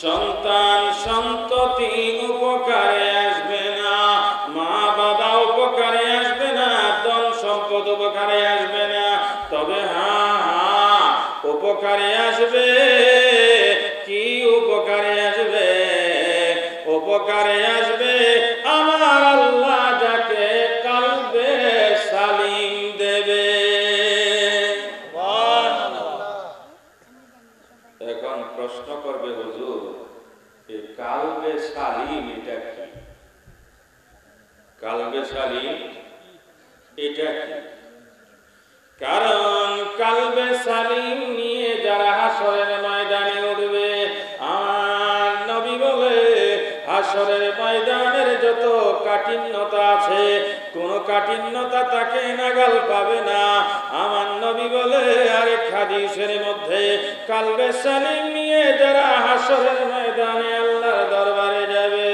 সন্তান সন্ততি উপকারে আসবে না, মা বাবা উপকারে আসবে না, ধন সম্পদ উপকারে আসবে না, তবে হ্যাঁ উপকারে আসবে। কি উপকারে আসবে? উপকারে আসবে আমার আল্লাহ যাকে কালবে সালিম দেবে। এখন প্রশ্ন করবে, হুজুর এই কালবে সালিম এটা কি? কালবে সালিম এটা কি? কারণ কালবে সালিম নিয়ে যারা হাসরের ময়দানে উঠবে, আমার নবী বলে হাসরের ময়দানের যত কাঠিন্যতা আছে কোন কাঠিন্যতা তাকে নাগাল পাবে না। আমার নবী বলে আরেক হাদিসের মধ্যে, কালবে সালিম নিয়ে যারা হাসরের ময়দানে আল্লাহর দরবারে যাবে,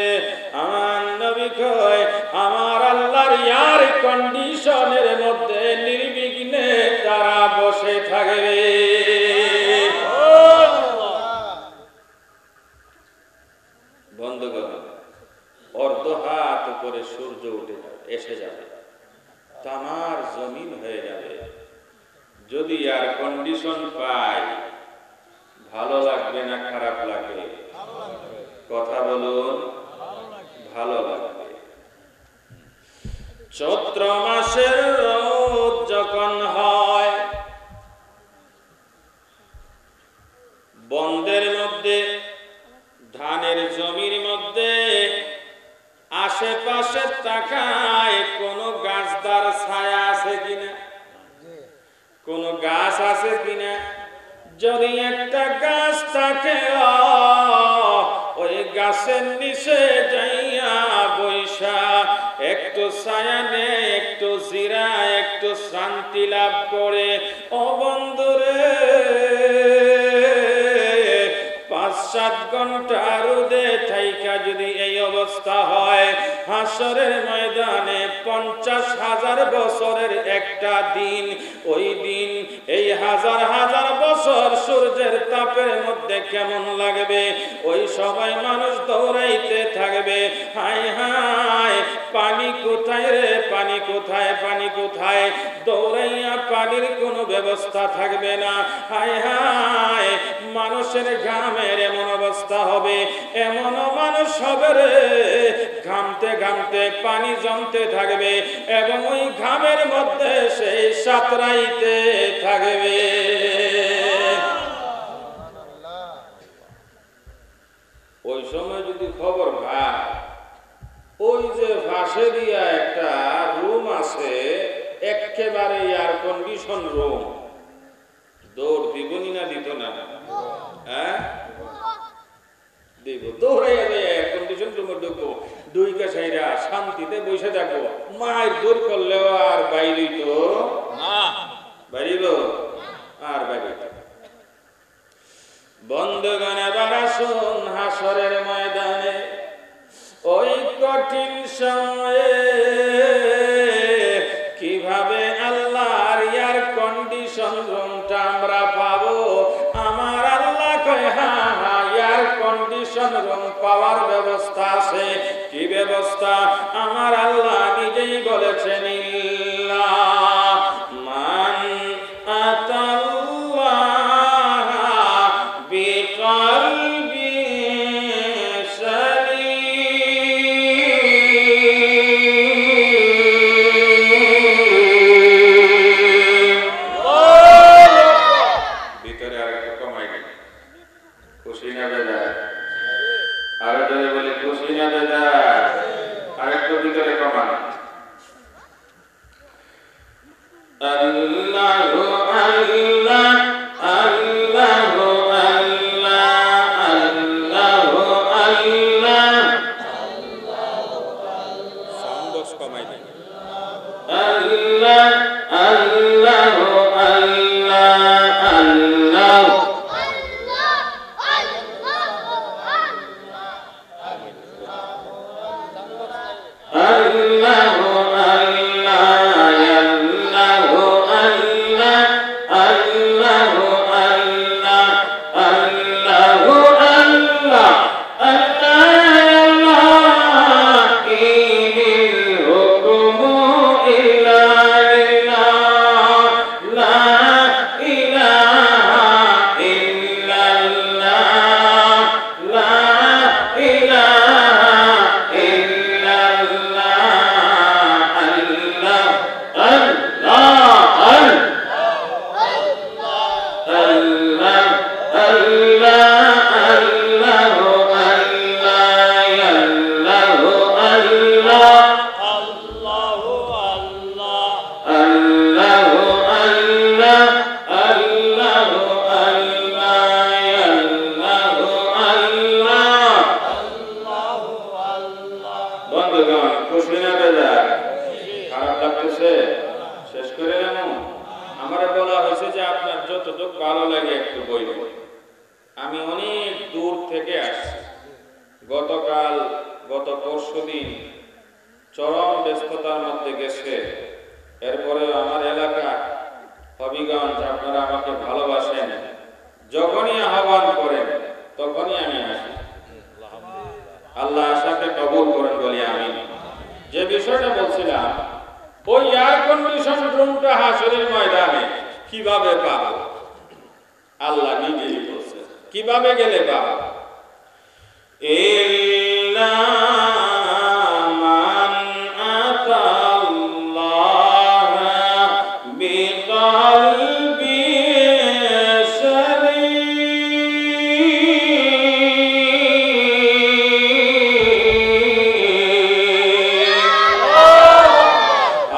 আমার নবী কয় আমার আল্লাহর ইয়ার কন্ডিশনের মধ্যে নির্বিঘ্নে তারা বসে থাকবে। বন্ধুগণ, অর্ধ হাত করে সূর্য উঠে এসে যাবে, তামার জমিন হয়ে যাবে। যদি এয়ার কন্ডিশন পাই, ভালো লাগবে না খারাপ লাগবে? কথা বলুন, ভালো লাগবে। চৈত্র মাসের রোদ যখন হয়, বন্দের মধ্যে ধানের জমির মধ্যে আশেপাশে তাকায় কোন গাছদার ছায়া আছে কিনা, কোন গাছ আছে কিনা। যদি একটা গাছ থাকে, ওই গাছের নিচে যাইয়া বৈশা একটু ছায়া নে, একটু জিরা, একটু শান্তি লাভ করে। ও বন্ধুরে, 5-7 ঘন্টা রোদে থাইকা যদি এই অবস্থা হয়, হাসরের ময়দানে 50,000 বছরের একটা দিন, ওই দিন এই হাজার হাজার বছর সূর্যের তাপের মধ্যে কেমন লাগবে? ওই সময় মানুষ দৌড়াইতে থাকবে, হায় হায় পানি কোথায় রে, পানি কোথায়, পানি কোথায়? দৌড়াইয়া পানির কোনো ব্যবস্থা থাকবে না। হায় হায় মানুষের ঘামের এমন অবস্থা হবে, এমনও মানুষ হবে রে, ঘামতে ঘামতে পানি জমতে থাকবে এবং ওই ঘামের মধ্যে সেই সাঁতরাইতে থাকবে। ওই সময় যদি খবর ভাই, ওই যে ফাঁসে দিয়া একটা রুম আছে, একেবারে এয়ার কন্ডিশন রুম, দৌড় দিবনি না দিত না? হ্যাঁ দিব, দৌড়াইয়া এয়ার কন্ডিশন রুমে ঢুকবো, 2 কাছাইরা শান্তিতে বসে থাকবো। মায়ের দূর করলেও আর বাইরে তো না, বাইরিব আর বাইরে। বন্ধুগণ, এবার আসুন হাসরের ময়দানে ওই কঠিন সময়ে কিভাবে আল্লাহর এয়ার কন্ডিশন রুমটা আমরা পাবো। আমার আল্লাহ কয় হ্যাঁ হ্যাঁ এয়ার কন্ডিশন রুম পাওয়ার ব্যবস্থা আছে। কি ব্যবস্থা? আমার আল্লাহ নিজেই বলেছেন, মান আতাল্লাহ বিকলবি সালিম। ভিতরে আরেকটু কমাই দিন, খুশি না বেজার? আরো জোরে বলি, খুশি না বেজার? আরেকটু ভিতরে কমান। আল্লাহু আল্লাহ আল্লাহু আল্লাহ আল্লাহু আল্লাহ, সাউন্ড বক্স কমাই দিন। আল্লাহ আল্লাহু আল্লাহ আল্লাহ আমি অনেক দূর থেকে আসছি। গতকাল গত পরশুদিন চরম ব্যস্ততার মধ্যে গেছে। এরপরে আমার এলাকা হবিগঞ্জ, আপনারা আমাকে ভালোবাসেন, যখনই আহ্বান করেন তখনই আমি আসি। আল্লাহ আশাকে কবুল করেন বলি আমিন। যে বিষয়টা বলছিলাম, ওই এয়ার কন্ডিশন রুমটা হাসরের ময়দানে কিভাবে পাবো? আল্লাহ নিজেই বলছেন কিভাবে গেলে পাবো। ইল্লা মান আতাল্লাহা বিকলবিন সালিম।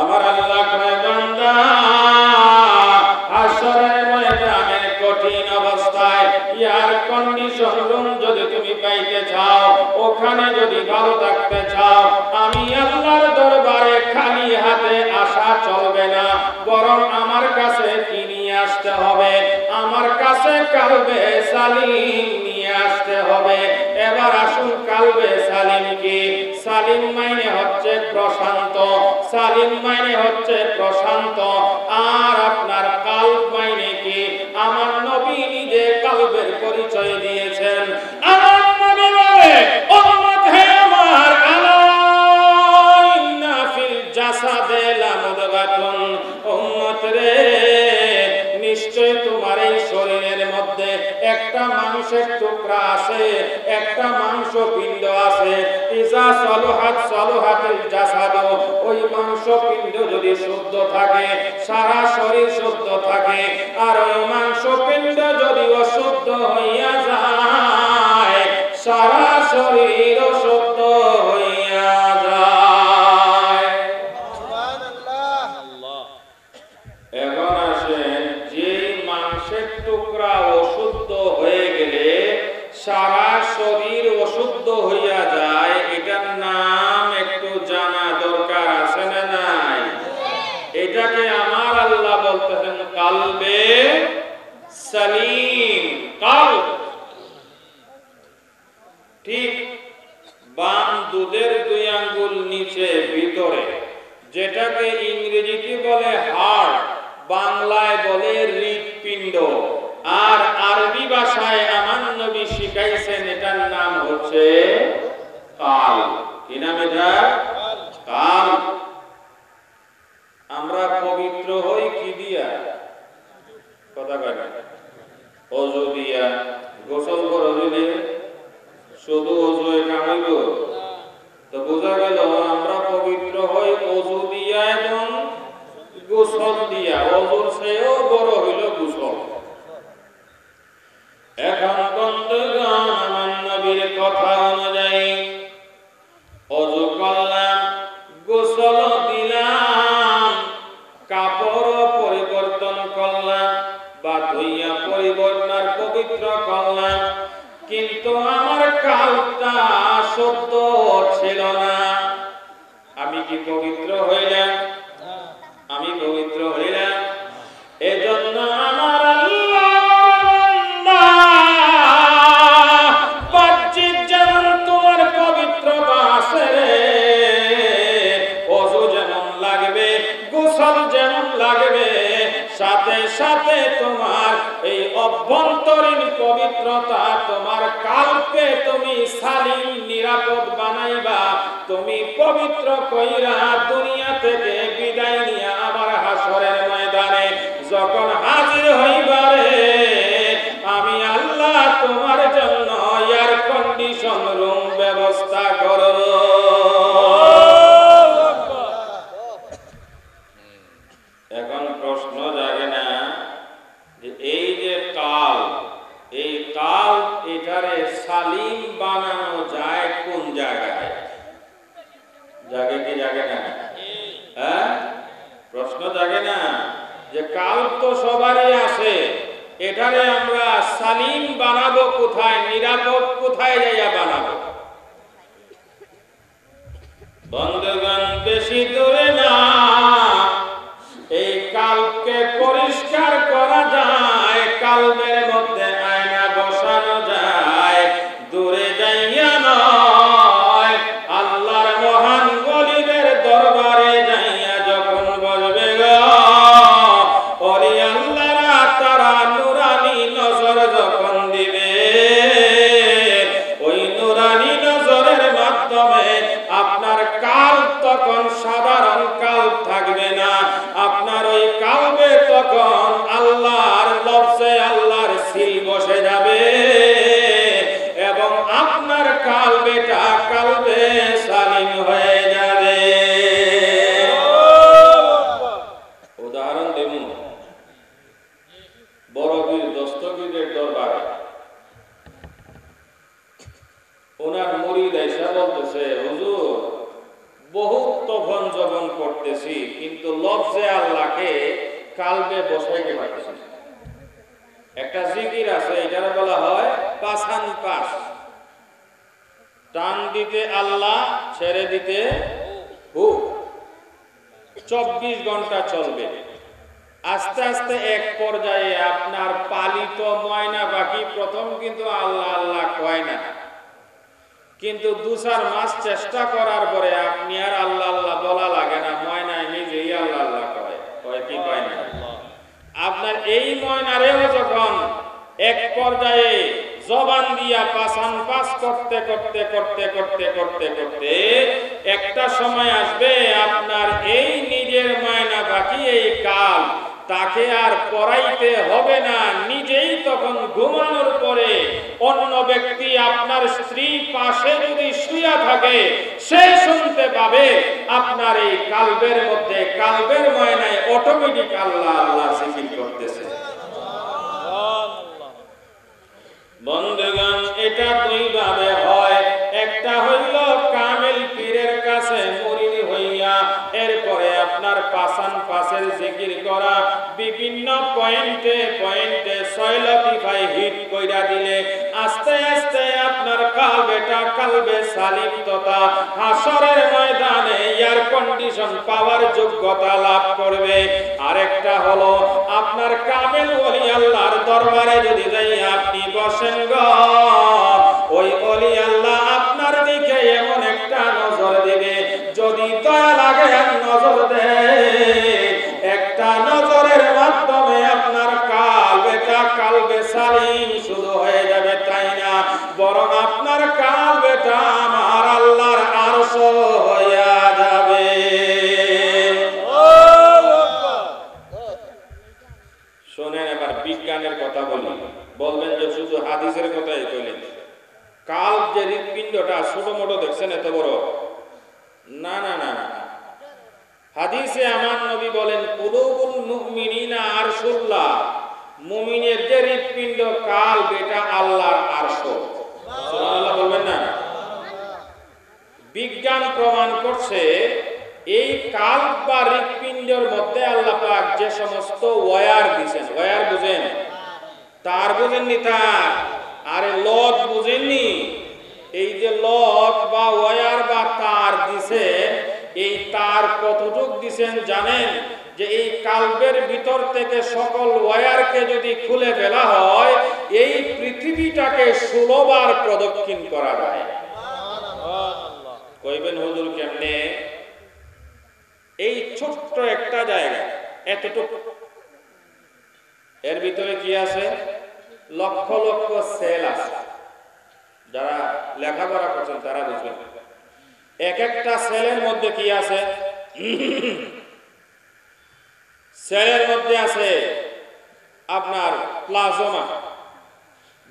আমার আল্লাহ কয় বান্দা, হাসরের ময়দানের কঠিন অবস্থায় এয়ার কন্ডিশন রুম যদি তুমি পাইতে চাও, ওখানে যদি ভালো থাকতে চাও, আমি আল্লাহর দরবারে খালি হাতে আসা চলবে না, বরং আমার কাছে কি নিয়ে আসতে হবে? আমার কাছে কালবে সালিম নিয়ে আসতে হবে। এবার আসুন, কালবে সালিম কি? সালিম মানে হচ্ছে প্রশান্ত, সালিম মানে হচ্ছে প্রশান্ত। আর আপনার কালব মানে কি? আমার নবী নিজে কালবের পরিচয় দিয়েছেন। আমার নবী বলে, উম্মত হে আমার, আলা ইন্না ফিল জাসাদে লামুদগাতুন, উম্মত রে, নিশ্চয় তোমার এই শরীরের মধ্যে একটা মাংসের টুকরা আছে, একটা মাংসপিণ্ড আছে। ইজা সলহাত সলহাতিল জাসাদ, ওই মাংসপিণ্ড যদি শুদ্ধ থাকে সারা শরীর শুদ্ধ থাকে, আর ওই মাংসপিণ্ড যদি অশুদ্ধ হইয়া যায় সারা শরীর অশুদ্ধ হইয়া যায়। এখন আসেন, যে মাংসের টুকরা অশুদ্ধ হয়ে গেলে সারা শরীর অশুদ্ধ হইয়া যায়, এটার নাম একটু জানা দরকার আছে না নাই? এটাকে আমার আল্লাহ বলতেছেন কালবে সালিম। কালব ঠিক বাম দুধের 2 আঙ্গুল নিচে ভিতরে, যেটাকে ইংরেজিতে বলে হার্ট, বাংলায় বলে হৃৎপিণ্ড, আর আরবি ভাষায় আমার নবী শিখাইছেন এটার নাম হচ্ছে কালব। কি নাম এটা? কালব। আমরা পবিত্র হই কি দিয়া? কথা কয় না? ওযু দিয়া। গোসল করলে শুধু ওযু কামাইব? তো বোঝা গেল আমরা পবিত্র হই ওযু দিয়া এবং গোসল দিয়া। ওযুর চেয়েও বড় হইল গোসল। এখন বন্ধুগণ, আমার নবীর কথা অনুযায়ী ওযু করলাম, গোসল দিলাম, কাপড় পরিবর্তন করলাম বা ধুইয়া পরিবর্তন পবিত্র করলাম, কিন্তু আমার কালটা শুদ্ধ ছিল না। আমি কি পবিত্র হইলাম? আমি পবিত্র হইলাম। এজন্য আমার বাহ্যিক যেমন তোমার পবিত্রতা আছে, ওযু যেমন লাগবে, গোসল যেমন লাগবে, সাথে সাথে তোমার এই অভ্যন্তরীণ পবিত্রতা, তোমার কালকে তুমি সালিম নিরাপদ বানাইবা। তুমি পবিত্র কইরা দুনিয়া থেকে বিদায় নিয়া আবার হাসরের ময়দানে যখন হাজির হইবারে, আমি আল্লাহ তোমার জন্য এয়ার কন্ডিশন রুম ব্যবস্থা করব। এখন প্রশ্ন জাগে না যে এই যে কাল, এই কাল এটারে সালিম বানানো যায় কোন জায়গায়? জাগে কি জাগে না? হ্যাঁ, প্রশ্ন জাগে না যে কাল তো সবারই আছে, এটারে আমরা সালিম বানাবো কোথায়? নিরাপদ কোথায় যাইয়া বানাবো? বন্ধুগণ, বেশি দূরে না, এই কালকে পরিষ্কার করা যায়, কালবের মধ্যে আয়না বসানো যায়। ওনার মুরিদ এসে বলতেছে, হুজুর বহুত তখন যখন করতেছি কিন্তু লফজে আল্লাহকে কালবে বসাইতে পারতেছি না। একটা জিকির আছে, এটারে বলা হয় পাসান পাস, টান দিতে আল্লাহ, ছেড়ে দিতে হু, 24 ঘন্টা চলবে। আস্তে আস্তে এক পর্যায়ে আপনার পালিত ময়না পাখি প্রথম কিন্তু আল্লাহ আল্লাহ কয় না, কিন্তু 2-4 মাস চেষ্টা করার পরে আপনি আর আল্লাহ আল্লাহ বলা লাগে না, ময়নায় নিজেই আল্লাহ আল্লাহ কয়। কয় কি কয় না? আপনার এই ময়নারেও যখন এক পর্যায়ে জবান দিয়া পাসান পাস করতে করতে করতে করতে করতে করতে একটা সময় আসবে আপনার এই নিজের ময়না পাখি এই কাল তাকে আর পড়াইতে হবে না, নিজেই তখন ঘুমানোর পরে অন্য ব্যক্তি আপনার স্ত্রী পাশে যদি শুয়ে থাকে সে শুনতে পাবে আপনার এই কালবের মধ্যে, কালবের ময়নায় অটোমেটিক আল্লাহ আল্লাহ জিকির করতেছে। বন্ধুগণ, এটা দুই ভাবে হয়। একটা হইল কামেল পীরের কাছে মুরিদ হইয়া এরপরে আপনার পাসান পাসের জিকির করা, বিভিন্ন পয়েন্টে পয়েন্টে সয়লতিফাই হিট কইরা দিলে আস্তে আস্তে আপনার কালবেটা কালবে সালিম তথা হাসরের ময়দানে এয়ার কন্ডিশন পাওয়ার যোগ্যতা লাভ করবে। আরেকটা হলো আপনার কামেল ওলি আল্লাহর দরবারে যদি যাই আপনি বসেন গো, ওই ওলি আল্লাহ আপনার দিকে এমন একটা নজর দিবে, যদি দয়া লাগে এক নজর দেয়, একটা নজরের মাধ্যমে আপনার কালবেটা কালবে সালিম শুধু হয়ে যাবে। তাই না, বরং আপনার কালবেটা আমার আল্লাহর আরশ হইয়া যাবে। শোনেন, এবার বিজ্ঞানের কথা বলি। বলবেন যে শুধু হাদিসের কথাই কইলেন, কাল্ব যে হৃৎপিণ্ডটা ছোট মোটো দেখছেন এত বড় না, না না না। হাদিসে আমার নবী বলেন, কুলুবুল মুমিনিনা আরশুল্লাহ, মুমিনের যে হৃৎপিণ্ড কাল্ব এটা আল্লাহর আরশ। সুবহানাল্লাহ বলবেন না? বিজ্ঞান প্রমাণ করছে এই কাল্ব বা হৃৎপিণ্ডের মধ্যে আল্লাহ পাক যে সমস্ত ওয়্যার দিয়েছেন, ওয়্যার বুঝেন, তার বুঝেননি, তার আরে লত বুঝেননি, এই যে লত বা ওয়্যার বা তার দিছে, এই তার কতটুক দিছেন জানেন? যে এই কাল্বের ভিতর থেকে সকল ওয়্যারকে যদি খুলে ফেলা হয় এই পৃথিবীটাকে 16 বার প্রদক্ষিণ করা যায়। কইবেন হুজুর কেমনে? এই ছোট্ট একটা জায়গা এতটুকু, এর ভিতরে কি আছে? লক্ষ লক্ষ সেল আছে। যারা লেখাপড়া করছেন তারা বুঝবেন, এক একটা সেলের মধ্যে কি আছে? সেলের মধ্যে আছে আপনার প্লাজমা,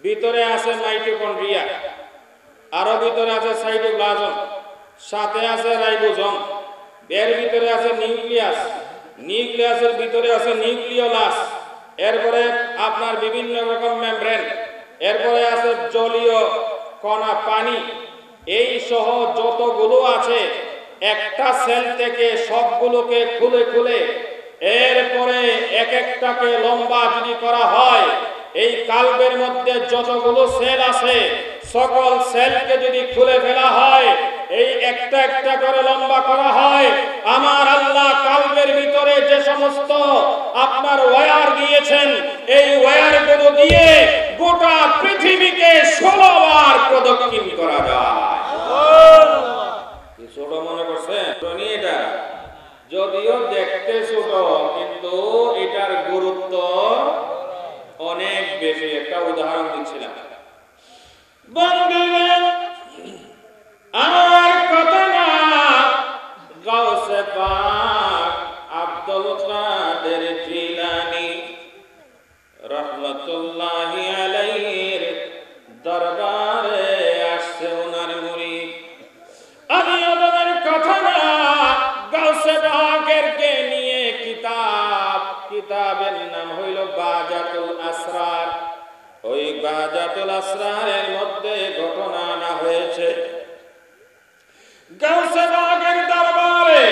ভিতরে আছে মাইটোকন্ড্রিয়া, আরো ভিতরে আছে সাইটোপ্লাজম, সাথে আছে রাইবোজোম, এর ভিতরে আছে নিউক্লিয়াস, নিউক্লিয়াসের ভিতরে আছে নিউক্লিওলাস, এরপরে আপনার বিভিন্ন রকম মেমব্রেন, এরপরে আছে জলীয় কণা পানি, এই সহ যতগুলো আছে একটা সেল থেকে সবগুলোকে খুলে খুলে এরপরে এক একটাকে লম্বা যদি করা হয়, এই কাল্বের মধ্যে যতগুলো সেল আছে সকল সেলকে যদি খুলে ফেলা হয়, এই একটা একটা করে লম্বা করা হয়, আমার আল্লাহ কাল্বের ভিতরে যে সমস্ত আপনার ওয়্যার দিয়েছেন এই ওয়্যারগুলো দিয়ে গোটা পৃথিবীকে 16 বার প্রদক্ষিণ করা যায়। ছোট মনে করছেন? এটা যদিও দেখতে ছোট কিন্তু এটার গুরুত্ব অনেক বেশি। একটা উদাহরণ দিচ্ছিলাম বন্ধুগণ, আমার কথা না, গাউসে পাক আব্দুল কাদের জিলানী রহমাতুল্লাহি আলাইহির দরবারে আসছে ওনার মুরিদ। আমি ওনার কথা না, গাউসে পাকের কে নিয়ে কিতাবের নাম হইল বাজাতুল আসরার। ওই বাজাতুল আসরারের মধ্যে ঘটনা আনা হয়েছে যাইতেছে। গাউসে পাকের দরবারে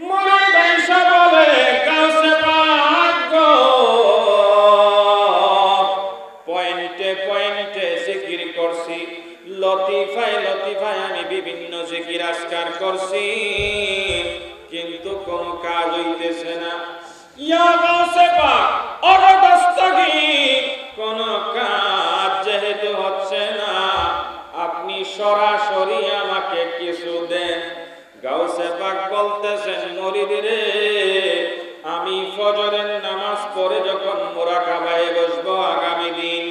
মুরিদ আয়েশা বলে, গাউসে পাক গো, পয়েন্টে পয়েন্টে জিকির করছি, লতিফায় লতিফায় আমি বিভিন্ন জিকির আজকার করছি, কিন্তু কোন কাজ হইতেছে না। ইয়া গাউসে পাক অরদস্তগীর, কোন কাজ যেহেতু হচ্ছে না, আপনি সরাসরি আমাকে কিছু দেন। গাউসে পাক বলতেছেন, মুরিদ রে, আমি ফজরের নামাজ পড়ে যখন মুরাকাবায় বসবো আগামী দিন,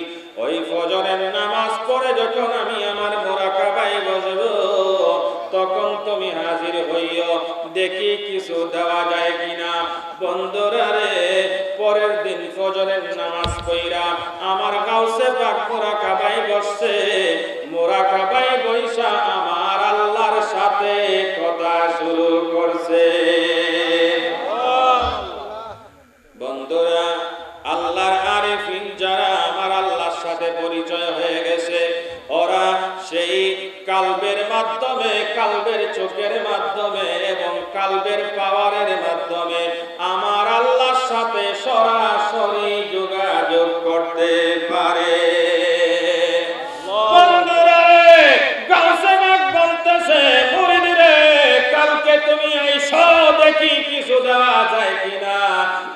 ওই ফজরের নামাজ পড়ে যখন আমি আমার মুরাকাবায় বসবো, তখন তুমি হাজির হইও, দেখি কিছু দেওয়া যায় কিনা। বন্ধুরা রে, পরের দিন ফজরের নামাজ পড়া আমার গাউসে পাক মুরাকাবায় বসছে। মুরাকাবায় বইসা আমার আল্লাহর সাথে কথা শুরু করছে। বন্ধুরা, আল্লাহর আরিফিন যারা আমার আল্লাহর সাথে পরিচয় হয়ে গেছে, ওরা সেই কালবের মাধ্যমে, কালবের চোখের মাধ্যমে এবং কালবের পাওয়ারের মাধ্যমে আমার আল্লাহর সাথে সরাসরি যোগাযোগ করতে পারে। বন্ধুরা, গাউসে পাক বলতেছে, মুরিদ রে, কালকে তুমি আইসো, দেখি কিছু দেওয়া যায় কিনা।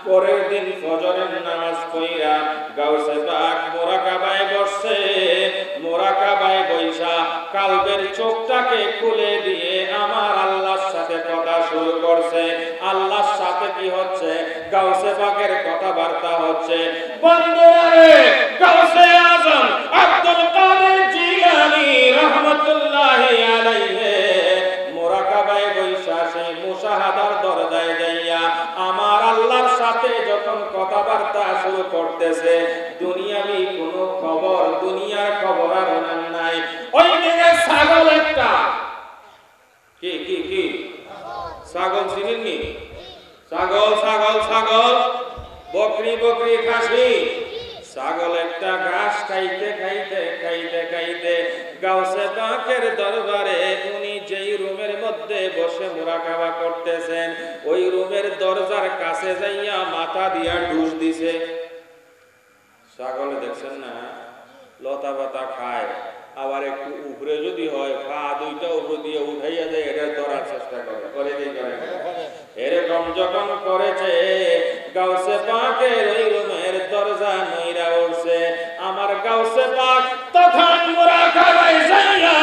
পরের দিন ফজরের নামাজ পড়া গাউসে পাক মুরাকাবায় বসছে। মুরাকাবায় বইসা কালবের চোখটাকে খুলে দিয়ে আমার আল্লাহর সাথে কথা শুরু করছে। আল্লাহর সাথে কি হচ্ছে? গাউসে পাকের কথাবার্তা হচ্ছে। বন্ধুরা রে, গাউসে আজম আব্দুল কাদের জিলানী রাহমাতুল্লাহি আলাইহি মুরাকাবায় বইসা সেই মুশাহাদার দরজায় যাইয়া আমার আল্লাহর সাথে যখন কথাবার্তা শুরু করতেছে, দুনিয়াবি কোনো খবর, দুনিয়ার খবর আর ওনার নাই। ওই দিকে ছাগল একটা, কি কি কি ছাগল চিনেননি? ছাগল ছাগল ছাগল, বকরি বকরি, খাসি, ছাগল একটা ঘাস খাইতে খাইতে খাইতে খাইতে গাউসে পাকের দরবারে উনি যেই রুমের মধ্যে বসে মুরাকাবা করতেছেন, ওই রুমের দরজার কাছে যাইয়া মাথা দিয়া ঢুস দিছে। ছাগলে দেখছেন না, লতা পাতা খায়, আবার একটু উপরে যদি হয় পা দুইটা উপরে দিয়ে উঠাইয়া যায়, এটা ধরার চেষ্টা করে, করে কি করে? এরকম যখন করেছে, গাউসে পাকের ওই রুমের দরজা নইরা উঠছে। আমার গাউসে পাক তখন মুরাকাবায় যাইয়া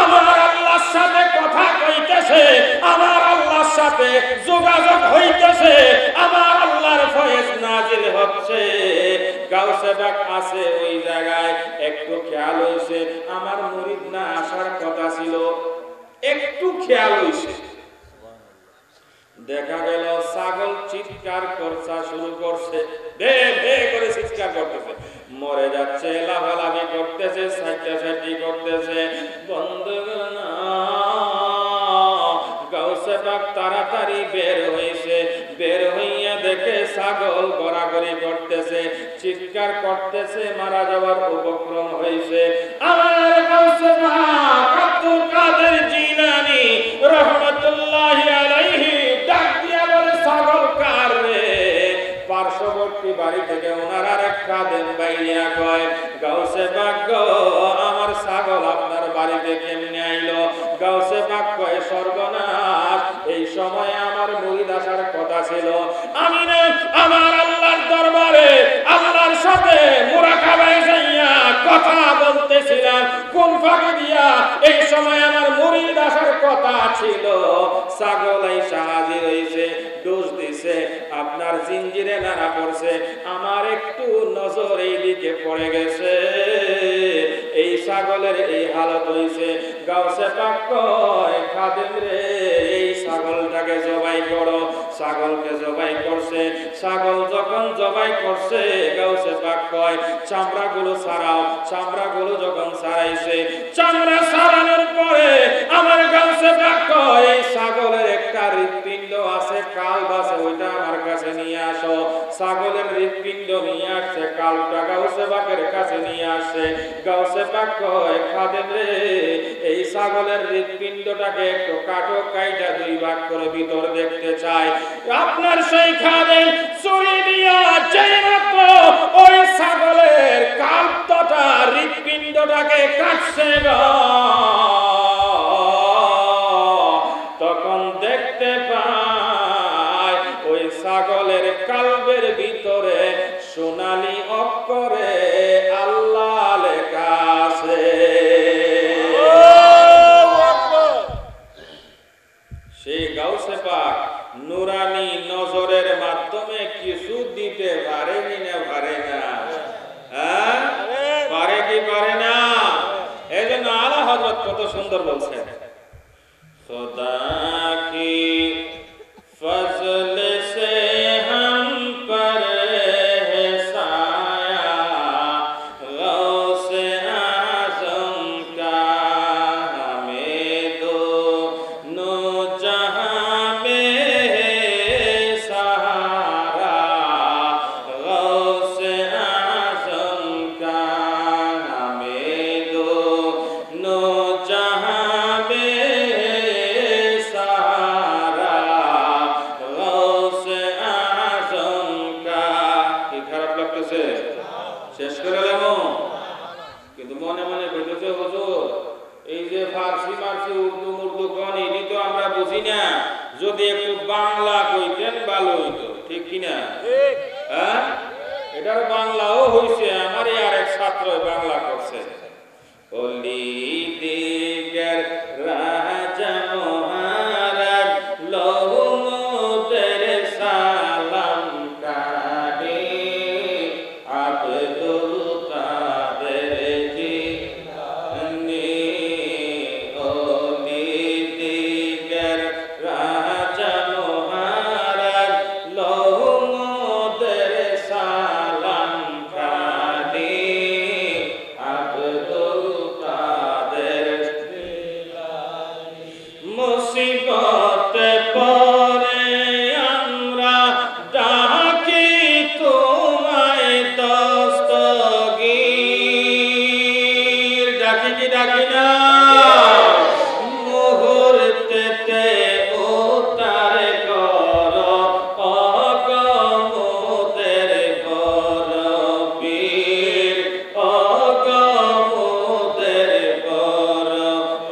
আমার আল্লাহর সাথে কথা কইতেছে, আমার আল্লাহর সাথে যোগাযোগ হইতেছে, আমার আল্লাহর ফয়েজ নাজিল হচ্ছে। গাউসে পাক আছে ওই জায়গায়, একটু খেয়াল হইছে আমার মুরিদ না আসার কথা ছিল, একটু খেয়াল হইছে, দেখা গেল ছাগল চিৎকার করতে শুরু করছে, বে বে করে চিৎকার করতেছে, মরে যাচ্ছে, লাফালাফি করতেছে, সাইটাসাইটি করতেছে। বন্ধুগণ, গাউসে পাক তাড়াতাড়ি বের হইছে, বের হইয়া দেখে ছাগল গড়াগড়ি করতেছে, চিৎকার করতেছে, মারা যাওয়ার উপক্রম হইছে। আমার গাউসে পাক আব্দুল কাদের জিলানী রাহমাতুল্লাহি আলাইহি ডাক দিয়া বলে, ছাগল কার রে? পার্শ্ববর্তী বাড়ি থেকে ওনার আর এক খাদেম বাইয়া কয়, গাউসে পাক গো, আমার ছাগল আপনার বাড়িতে কেমনে আইলো? গাউসে পাক কয়, সর্বনাশ, এই সময় আমার মুরিদ আসার কথা ছিল, আমি না আমার আল্লাহর দরবারে আল্লাহর সাথে মুরাকাবায় যাইয়া কথা বলতেছিলাম, কোন ফাঁকে দিয়া এই সময় আমার মুরিদ আসার কথা ছিল, ছাগল আইসা হাজির হইছে, ডোজ দিছে, আপনার জিঞ্জিরে নাড়া পড়ছে, আমার একটু নজর এই দিকে পড়ে গেছে, এই ছাগলের এই হালত হইছে। গাউসে পাক কয়, খাদেম রে, এই ছাগলটাকে জবাই করো। ছাগলকে জবাই করছে। ছাগল যখন জবাই করছে, গাউসে পাক কয়, চামড়াগুলো ছাড়াও। চামড়াগুলো যখন ছাড়াইছে, চামড়া ছাড়ানোর পরে আমার গাউসে পাক কয়, এই ছাগলের একটা হৃৎপিণ্ড আছে, কাল্ব আছে, ওইটা আমার কাছে নিয়ে আসো। ছাগলের হৃৎপিণ্ড নিয়ে আসছে, কালটা গাউসে পাকের কাছে নিয়ে আসে। গাউসে পাক কয়, খাদেম রে, এই ছাগলের হৃৎপিণ্ডটাকে একটু কাটো, কাইটা দুই ভাগ করে ভিতর দেখতে চাই। আপনার সেই খাদেম ছুরি দিয়া যেই মাত্র ওই ছাগলের কালটা হৃৎপিণ্ডটাকে কাটছে তখন দেখতে পায় ওই ছাগলের কালবের ভিতরে সোনালী অক্ষরে আল্লাহ লেখা আছে। সেই গাউসে পাক নুরানি নজরের মাধ্যমে কিছু দিতে পারেনি না পারে না? হ্যাঁ, পারে কি পারে না? এই জন্য আলা হযরত কত সুন্দর বলছেন, खुदा की फजल से हम पर है साया, गौसे आज़म का हमें दोनों जहां में है सहारा, गौसे आज़म का हमें दोनों जहां में শেষ করে দেব, কিন্তু মনে মনে বলতেছে, হুজুর এই যে ফার্সি মার্সি উর্দু মুর্দু কোন এটি তো আমরা বুঝি না, যদি একটু বাংলা কইতেন ভালো হইতো, ঠিক কিনা? হ্যাঁ, এটার বাংলাও হইছে, আমার আর এক ছাত্র বাংলা করছে, ওলি দিগার রাজা মহারাজ লহু তেরে সালাম কাহে আব্দুল কাদের জিলানী, ওলি দিগার রাজা মহারাজ লহু তেরে সালাম কাহে আব্দুল কাদের জিলানী। মুসিবতে পড়ে আমরা ডাকি তোমায় দস্তগীর, ডাকি কি ডাকি না? মুহূর্তেতে উদ্ধার করো অগমুদের বড় পীর, অগমুদের বড়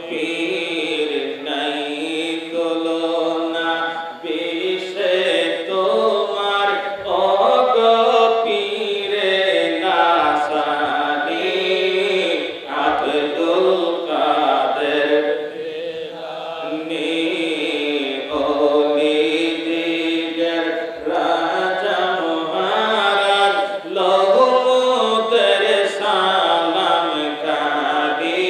পীর, নাই তুলনা বিশ্বে তোমার অগ পীরে নাসানি আব্দুল কাদের জিলানী, ওলি দিগার রাজা মহারাজ লহু তেরে সালাম কাহি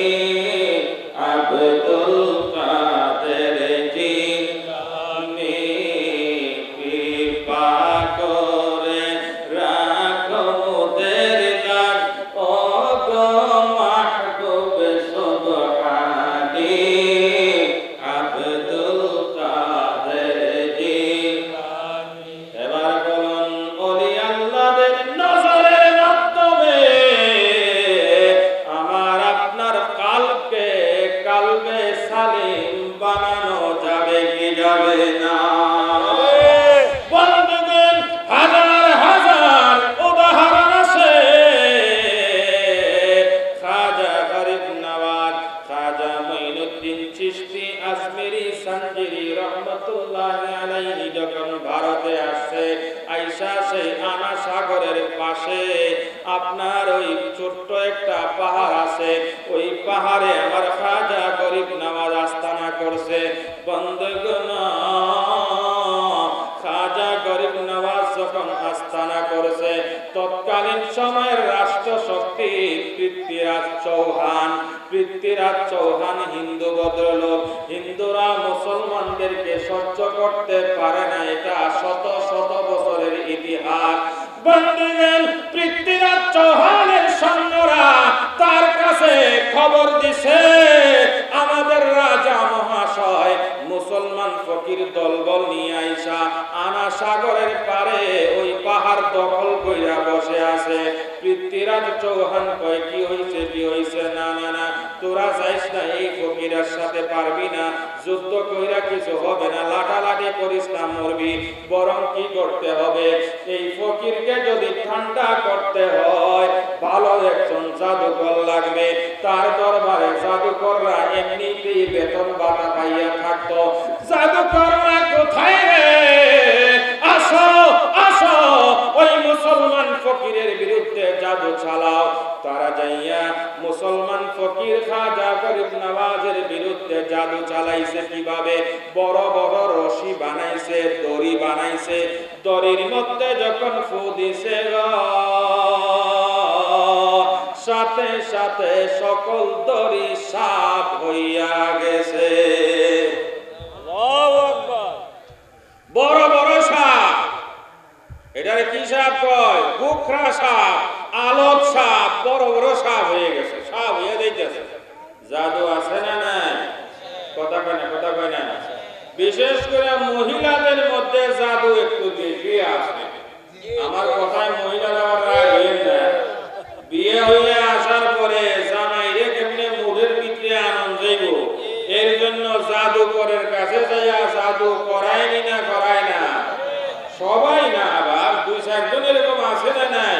আব্দুল কাদের জিলানী, কৃপা করে রাখো মোদের লাগ ওগো মাহবুব সুবহানী আব্দুল কাদের জিলানী। এবার বলুন, ওলি আল্লাহদের নজরের মাধ্যমে আমার আপনার কালকে কালবে সালিম বানানো যাবে কি যাবে না? বন্ধুগণ, হাজার হাজার উদাহরণ আছে। খাজা গরিব নওয়াজ, খাজা মঈনুদ্দিন চিশতি আজমিরি সঞ্জিরি রহমতুল্লাহি আলাইহি যখন ভারতে আসে, আইসা সেই আনা সাগরের পাশে আপনার ওই ছোট্ট একটা পাহাড় আছে, ওই পাহাড়ে আমার খাজা গরিব নওয়াজ আস্তানা করছে। বন্ধুগণ, খাজা গরিব নওয়াজ যখন আস্তানা করছে, তৎকালীন সময়ের রাষ্ট্র শক্তি পৃথ্বীরাজ চৌহান হিন্দু ভদ্রলোক। হিন্দুরা মুসলমানদেরকে সহ্য করতে পারে না, এটা শত শত বছরের ইতিহাস। বন্ধুগণ, পৃথ্বীরাজ চৌহানের সৈন্যরা তার কাছে খবর দিছে, আমাদের রাজা মহাশয় মুসলমান ফকির দলবল নিয়ে আইসা আনা সাগরের পারে ওই পাহাড় দখল কইরা বসে আছে। চৌহান কয় কি হইছে না না না তোরা যাইস না এই ফকিরের সাথে পারবি না যুদ্ধ কইরা কিছু হবে না লাঠালাঠি করিস না মরবি বরং কি করতে হবে এই ফকিরকে যদি ঠান্ডা করতে হয় ভালো একজন জাদুকর লাগবে তার দরবারে জাদুকররা এমনিতেই বেতন ভাতা পাইয়া থাকতো জাদুকররা কোথায় রে আসো আসো ওই মুসলমান ফকিরের বিরুদ্ধে জাদু চালাও তারা যাইয়া মুসলমান ফকির খাজা গরিব নওয়াজের বিরুদ্ধে জাদু চালাইছে কিভাবে বড় বড় রশি বানাইছে দড়ি বানাইছে দড়ির মধ্যে যখন ফু দিছে সাথে সাথে সকল দড়ি সাফ হইয়া গেছে আল্লাহু আকবার বড় বড় সাপ এটারে কি সাপ কয় গোখরা সাপ আলোক সাপ বড় বড় সাপ হয়ে গেছে সাপ হয়ে যাইতেছে জাদু আছে না নাই কথা কয় না বিশেষ করে মহিলাদের মধ্যে জাদু একটু বেশি আছে আমার কথায় মহিলারা রাগ হইেন না বিয়ে হইলে আসার পরে জামাইরে কেমনে মুখের ভিতরে আনন্দ যাইব এর জন্য জাদুকরের কাছে যাইয়া জাদু করায় না সবাই না আবার দুই চারজন এরকম আছে না নাই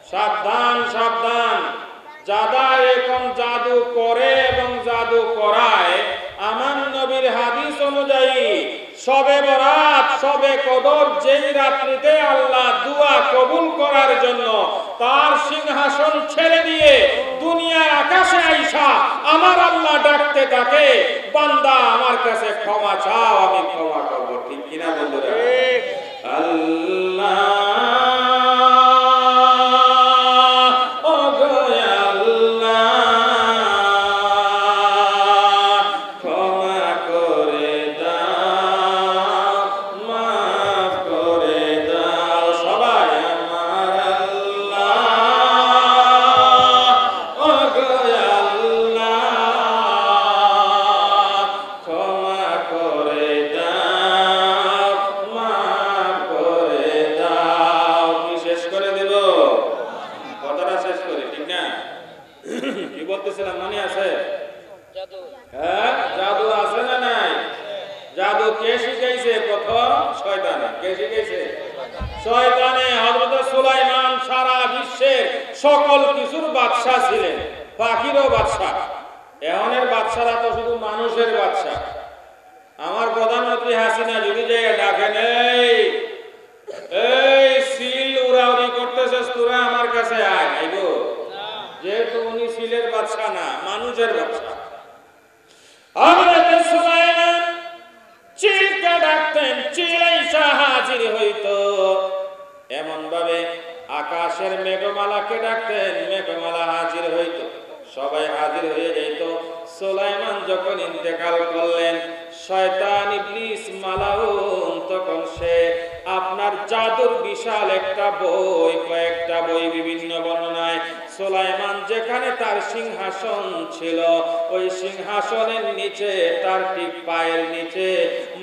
সাবধান সাবধান যারা এরকম জাদু করে এবং জাদু করায় আমার নবীর হাদিস অনুযায়ী শবে বরাত শবে কদর যেই রাত্রিতে আল্লাহ দুয়া কবুল করার জন্য তার সিংহাসন ছেড়ে দিয়ে দুনিয়ার আকাশে আইসা আমার আল্লাহ ডাকতে থাকে বান্দা আমার কাছে ক্ষমা চাও আমি ক্ষমা করব ঠিক কিনা বন্ধুরা আল্লাহ সকল কিছুর বাদশা ছিলেন পাখিরও বাদশা এমনের বাদশারা তো শুধু মানুষের বাদশা আমার প্রধানমন্ত্রী হাসিনা যদি জায়গা ডাকেন এই সিল উড়াউড়ি করতেছিস তোরা আমার কাছে আয় আইব যেহেতু উনি সিলের বাদশা না মানুষের বাদশা হযরত সুলাইমান চিলকে ডাকতেন চিল আইসা হাজির হইতো এমন ভাবে আকাশের মেঘমালাকে ডাকতেন মেঘমালা হাজির হইতো সবাই হাজির হয়ে যেত সুলাইমান যখন ইন্তেকাল করলেন শয়তান ইবলিস মালাউন তখন সে আপনার জাদুর বিশাল একটা বই কয়েকটা বই বিভিন্ন বর্ণনায় সুলাইমান যেখানে তার সিংহাসন ছিল ওই সিংহাসনের নিচে তার ঠিক পায়ের নিচে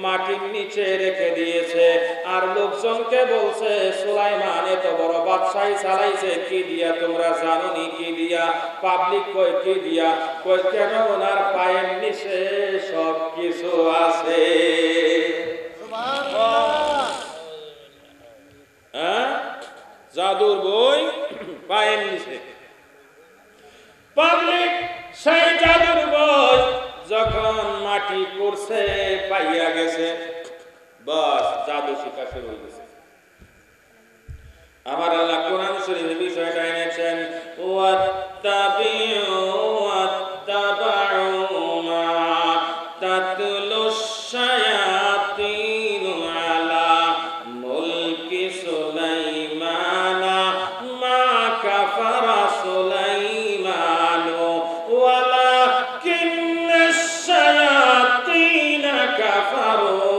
মাটির নিচে রেখে দিয়েছে আর লোকজনকে বলছে সুলাইমান এত বড় বাদশাহী চালাইছে কি দিয়া তোমরা জানোনি কি দিয়া পাবলিক কই কি দিয়া কই কেন ওনার পায়ের নিচে সব কিছু আছে জাদুর বই পায়ের নিচে পাবলিক সেই জাদুর বই যখন মাটি করছে পাইয়া গেছে বাস জাদু শিক্ষা শুরু হয়ে গেছে আমার আল্লাহ কোরআন শরীফে বিষয়টা এনেছেন ওয়াত্তাবিউ ওয়াত্তাবাউ মা তাতলু শায়াতিনু আলা মুলকি সুলাইমানা মা কাফারা সুলাইমানু ওয়ালাকিন্না শায়াতিনা কাফারু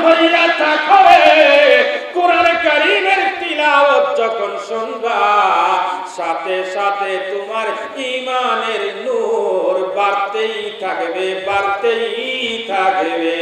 হইয়া থাকবে। কোরআন কারীমের তিলাওয়াত যখন শুনবা সাথে সাথে তোমার ঈমানের নূর বাড়তেই থাকবে, বাড়তেই থাকবে।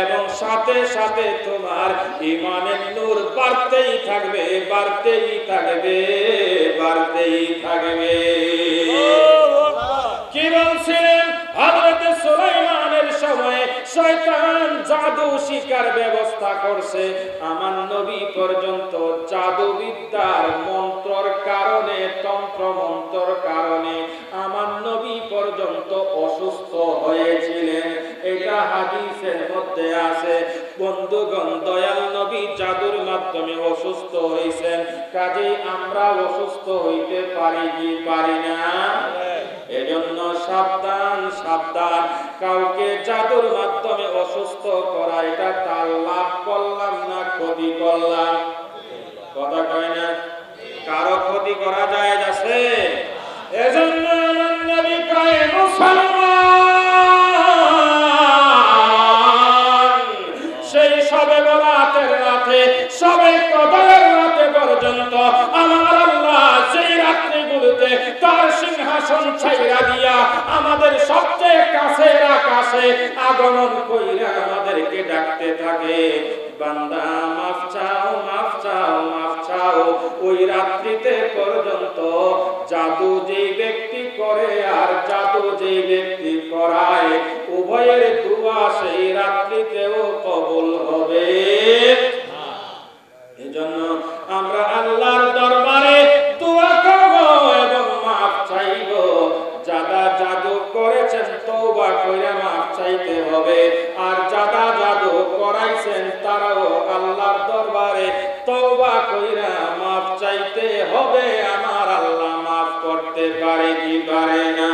এবং সাথে সাথে তোমার ঈমানের নূর বাড়তেই থাকবে, বাড়তেই থাকবে, বাড়তেই থাকবে। কি বলছিলেন হযরত সুলাইমানের সময় শয়তান জাদু শিকার ব্যবস্থা করছে। আমার নবী পর্যন্ত জাদুবিদ্যার মন্ত্রর কারণে, তন্ত্র মন্ত্রর কারণে আমার নবী পর্যন্ত অসুস্থ হয়েছিলেন। এটা হাদিসের মধ্যে আছে। বন্ধুগণ, দয়াল নবী জাদুর মাধ্যমে অসুস্থ হয়েছেন, কাজেই আমরা অসুস্থ হইতে পারি কি পারি না? এজন্য সাবধান, সাবধান। কাউকে জাদুর মাধ্যমে অসুস্থ করা এটা তার লাভ করলাম না ক্ষতি করলাম? কথা কয় না? কারো ক্ষতি করা যায় আছে? এজন্য আমার নবী কয় মুসলমান সেই সবে বরাতের রাতে, সবে কদরের রাতে পর্যন্ত আমার আল্লাহ সেই রাত্রিগুলোতে তার সিংহাসন ছাইরা দিয়া আমাদের সবচেয়ে কাছের আকাশে আগমন কইরা আমাদেরকে ডাকতে থাকে, বান্দা মাফ চাও, মাফ চাও, মাফ চাও। ওই রাত্রিতে পর্যন্ত জাদু যেই ব্যক্তি করে আর জাদু যেই ব্যক্তি করায়, উভয়ের দুয়া সেই রাত্রিতেও কবুল হবে। এজন্য আমরা আল্লাহর দরবারে দোয়া করব এবং মাফ চাইব। যারা জাদু করেছেন তওবা কইরা মাফ চাইতে হবে, আর যারা জাদু করাইছেন তারাও আল্লাহর দরবারে তওবা কইরা মাফ চাইতে হবে। আমার আল্লাহ মাফ করতে পারে কি পারে না?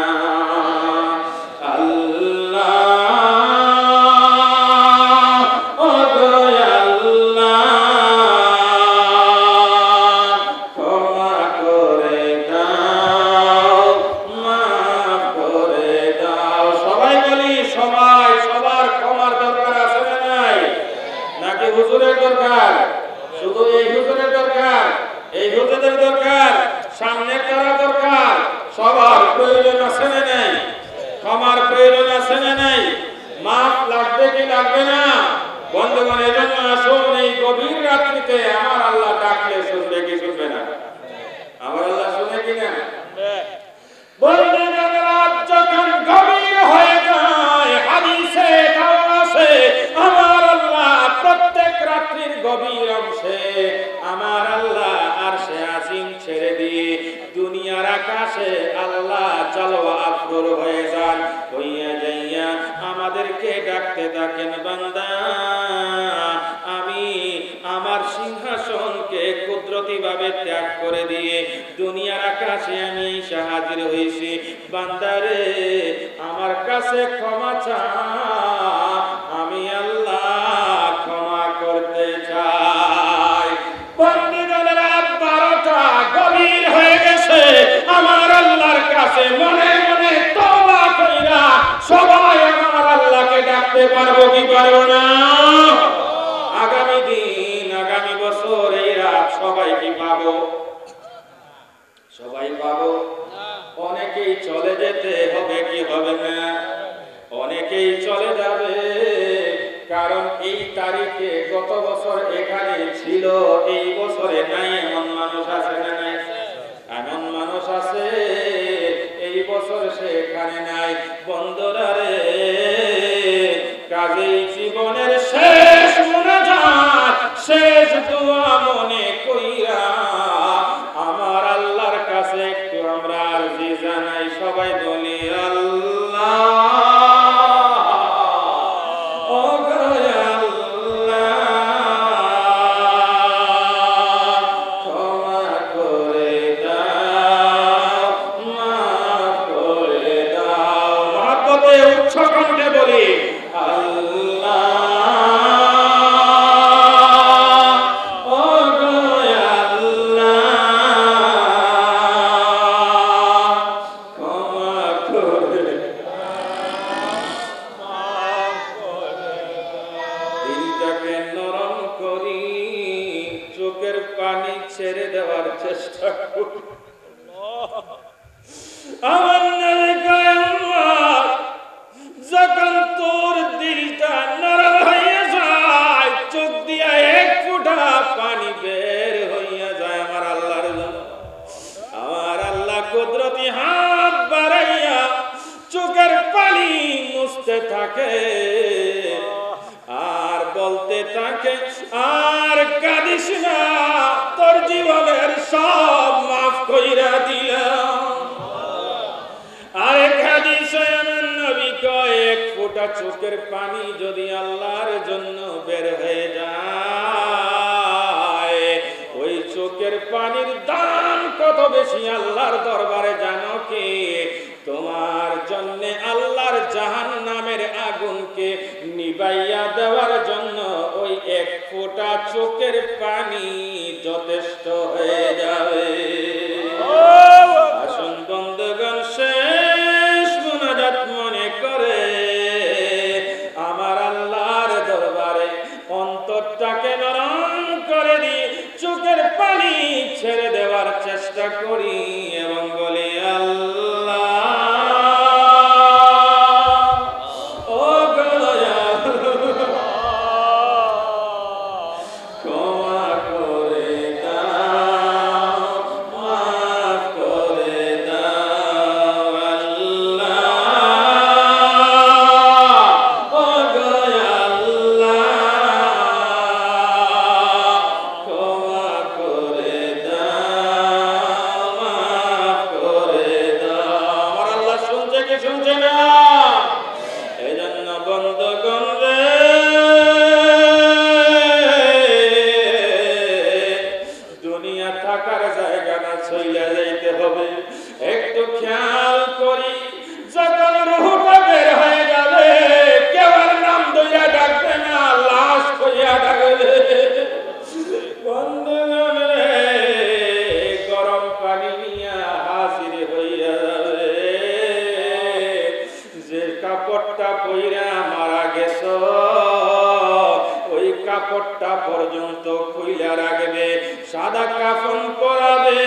সামনে কারা দরকার? সবার প্রয়োজন আছে না নাই? ক্ষমার প্রয়োজন আছে না নাই? মাফ লাগবে কি লাগবে না? বন্ধুগণ, এজন্য আসুন এই গভীর রাত্রিতে আমার আল্লাহ ডাকলে শুনবে কি শুনবে না? আমার আল্লাহ শুনে কি না? বন্ধুগণ, রাত যখন গভীর হয়ে যায়, হাদিসে এটাও আছে আমার আল্লাহ প্রত্যেক রাত্রির গভীর অংশে আমার আল্লাহ আরশে আজিম ছেড়ে দিয়ে দুনিয়ার আকাশে আল্লাহ জালওয়া আফরোর হয়ে যান, হইয়া যাইয়া আমাদেরকে ডাকতে থাকেন, বান্দা আমি আমার সিংহাসনকে কুদরতি ভাবে ত্যাগ করে দিয়ে দুনিয়ার আকাশে আমি এসে হাজির হয়েছি। বান্দারে আমার কাছে ক্ষমা চা, আমি আল্লাহ ক্ষমা করতে চাই। বন্ধুগণ, রাত 12টা গভীর হয়ে গেছে, আমার আল্লাহর কাছে মনে মনে তওবা কইরা সবাই আমার আল্লাহকে ডাকতে পারবো কি পারবো না? আগামী দিন, আগামী বছর এই রাত সবাই কি পাবো? সবাই পাবো? অনেকেই চলে যেতে হবে কি হবে না? অনেকেই চলে যাবে, কারণ এই তারিখে গত বছর এখানে ছিল, এই বছরে নাই। এমন মানুষ আছে না নাই? এমন মানুষ আছে এই বছর সে এখানে নাই। বন্ধুরা রে, কাজেই জীবনের শেষ মুনাজাত, শেষ দোয়া মনে কইরা পানি ছেড়ে দেওয়ার চেষ্টা করি। আমার নবী কয় উম্মত, যখন তোর দিলটা নরম হয়ে যায়, চোখ দিয়া এক ফোঁটা পানি বের হইয়া যায় আমার আল্লাহর জন্য, আমার আল্লাহ কুদরতি হাত বাড়াইয়া চোখের পানি মুছতে থাকে আর বলতে থাকে, আর কাঁদিস না, তোর জীবনের সব মাফ কইরা দিলাম। আরেক হাদিসে আমার নবী কয়, এক ফোঁটা চোখের পানি যদি আল্লাহর জন্য বের হয়ে যায়, ওই চোখের পানির দাম কত বেশি আল্লাহর দরবারে জানো কি? তোমার জন্য আল্লাহর জাহান্নামের আগুনকে নিভাইয়া দেওয়ার জন্য ওই এক ফোঁটা চোখের পানি যথেষ্ট হয়ে যাবে। আসুন বন্ধুগণ, শেষ মুনাজাত মনে করে আমার আল্লাহর দরবারে অন্তরটাকে নরম করে দিয়ে চোখের পানি ছেড়ে দেওয়ার চেষ্টা করি এবং বলি, আল্লাহ ও দয়াল, ক্ষমা করে দাও, মাফ করে দাও আল্লাহ, ও দয়াল, ক্ষমা করে দাও, মাফ করে দাও। আমার আল্লাহ শুনছে কি শুনছে না? এই জন্য বন্ধুগণ রে, দুনিয়া থাকার জায়গা না, চইলা যাইতে হবে। একটু খেয়াল করি, যখন রূহটা বের হয়ে যাবে, কেউ আর নাম ধইয়া ডাকবে না, লাশ কইয়া ডাকবে। বন্ধুগণ রে, গরম পানি নিয়া হাজির হইয়া যাবে। যে কাপড়টা পইরা মারা গেছ, ওই কাপড়টা পর্যন্ত খুইলা রাখবে, সাদা কাফন পরাবে,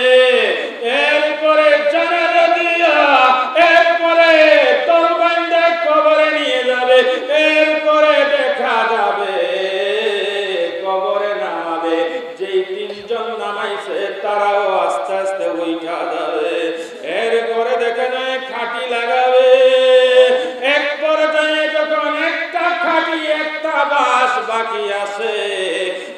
এরপরে জানাজা দিয়া, এরপরে তরবাইন্দা কবরে নিয়ে যাবে, এরপরে দেখা যাবে কবরে নামাবে। যেই তিনজন নামাইছে তারাও আস্তে আস্তে উঠা যাবে। এরপরে দেখা যায় খাটি লাগাবে। এক পর্যায়ে যখন একটা খাটি একটা বাস বাকি আছে,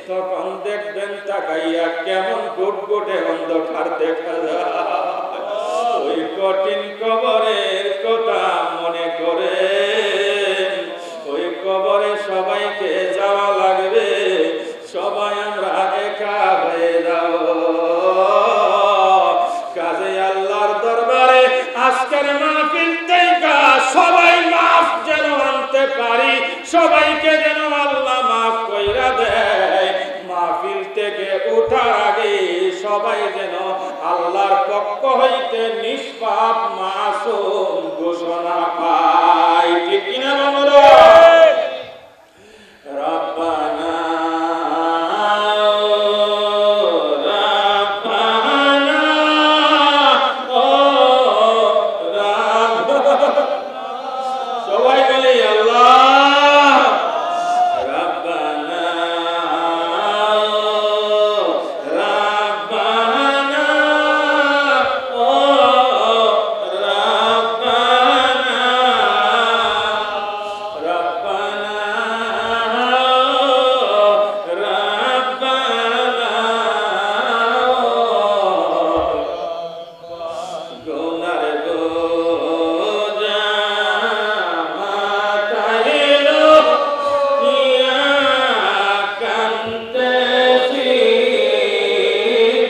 তখন দেখবেন তাকাইয়া কেমন গুটগুটে অন্ধকার দেখা যায়। ওই কঠিন কবরের কথা মনে করে, ওই কবরে সবাইকে যাওয়া লাগবে, সবাই আমরা একা হয়ে যাব। কাজে আল্লাহর দরবারে আজকের মাহফিল থেকে সবাই মাফ যেন আনতে পারি, সবাইকে যেন আল্লাহ মাফ কইরা দেয়। মাহফিল থেকে উঠার আগে সবাই যেন আল্লাহর পক্ষ হইতে নিষ্পাপ মাসুম ঘোষণা পায়। ঠিক কিনা বন্ধুরা? রব্বানা সবাই বলে আল্লাহ, রব্বানা রব্বানা ও রব্বানা রব্বানা রব্বানা গোনার বোঝা মাথাইলো নিয়া কান্দেছি,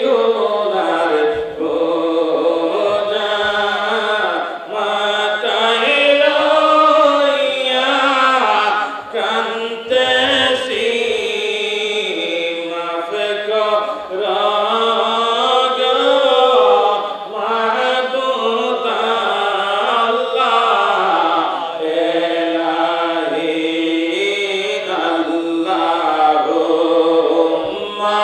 গোনার বোঝা মাথাইলো নিয়া কান্দেছি, মাফ কর গো মাহবুব আল্লাহ, ইলাহি আল্লাহুম্মা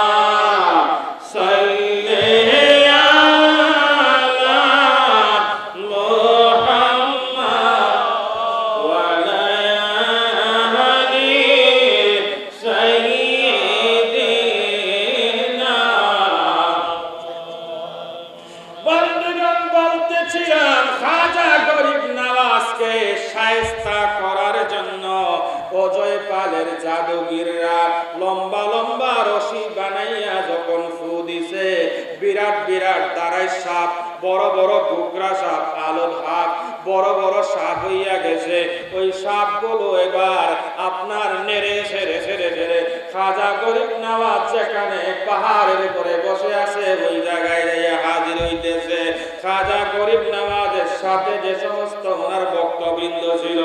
কালের জাদুগিররা লম্বা লম্বা রশি বানাইয়া যখন ফু দিছে, বিরাট বিরাট দাঁড়ায় সাপ, বড় বড় গোকরা সাপ, আলো ভাব বড় বড় সাপ হইয়া গেছে। ওই সাপগুলো এবার আপনার নেড়ে ছেড়ে ছেড়ে ছেড়ে খাজা গরিব নওয়াজ যেখানে পাহাড়ের উপরে বসে আছে ওই জায়গায় যাইয়া হাজির হইতেছে। খাজা গরিব নওয়াজের সাথে যে সমস্ত ওনার ভক্তবৃন্দ ছিল,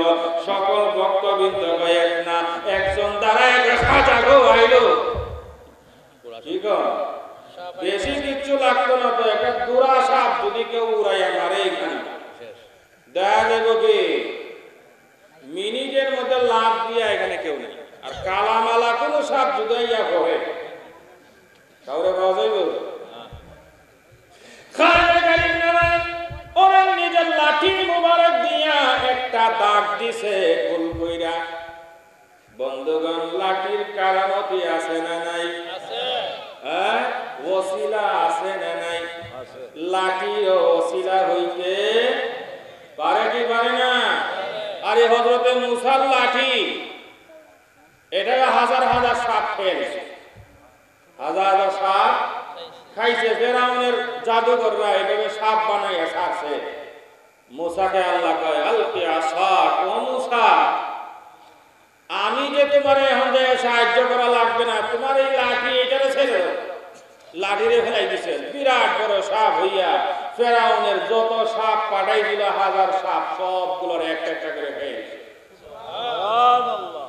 সকল ভক্তবৃন্দ কয়েক না একজন দাঁড়ায় খাজা গো আইলো, ঠিক বেশি কিচ্ছু লাগতো না তো, একটা দুরা সাপ যদি কেউ উড়াইয়া মারে এখানে দেখা যাবো কি মিনিটের মধ্যে লাভ দিয়া এখানে কেউ নেই। আর কালামালা কোন সাপ জুদাইয়া পড়ে কাউরে পাওয়া যাইব? ওরা নিজের লাঠি মুবারক দিয়া একটা দাগ দিছে গোল কইরা। বন্ধুগণ, লাঠির কারামতি আছে না নাই? হ্যাঁ, ওসিলা আছে না নাই? লাঠি ও ওসিলা হইতে পারে কি পারে না? আরে হযরতে মুসার লাঠি, এটা হাজার হাজার সাপ খেয়েছে, হাজার হাজার সাপ খাইছে। ফেরাউনের জাদুকররা এভাবে সাপ বানাইয়া ছাড়ছে। মুসাকে আল্লাহ কয় আলকি আসাক ও মুসা, আমি যে তোমার এখন যে সাহায্য করা লাগবে না, তোমার এই লাঠি এটারে ছেড়ে দাও। লাঠিরে ফেলাই দিছে, বিরাট বড় সাপ হইয়া ফেরাউনের যত সাপ পাঠাই দিল, হাজার সাপ সবগুলোর একটা একটা করে খেয়ে গেছে। সুবহানাল্লাহ।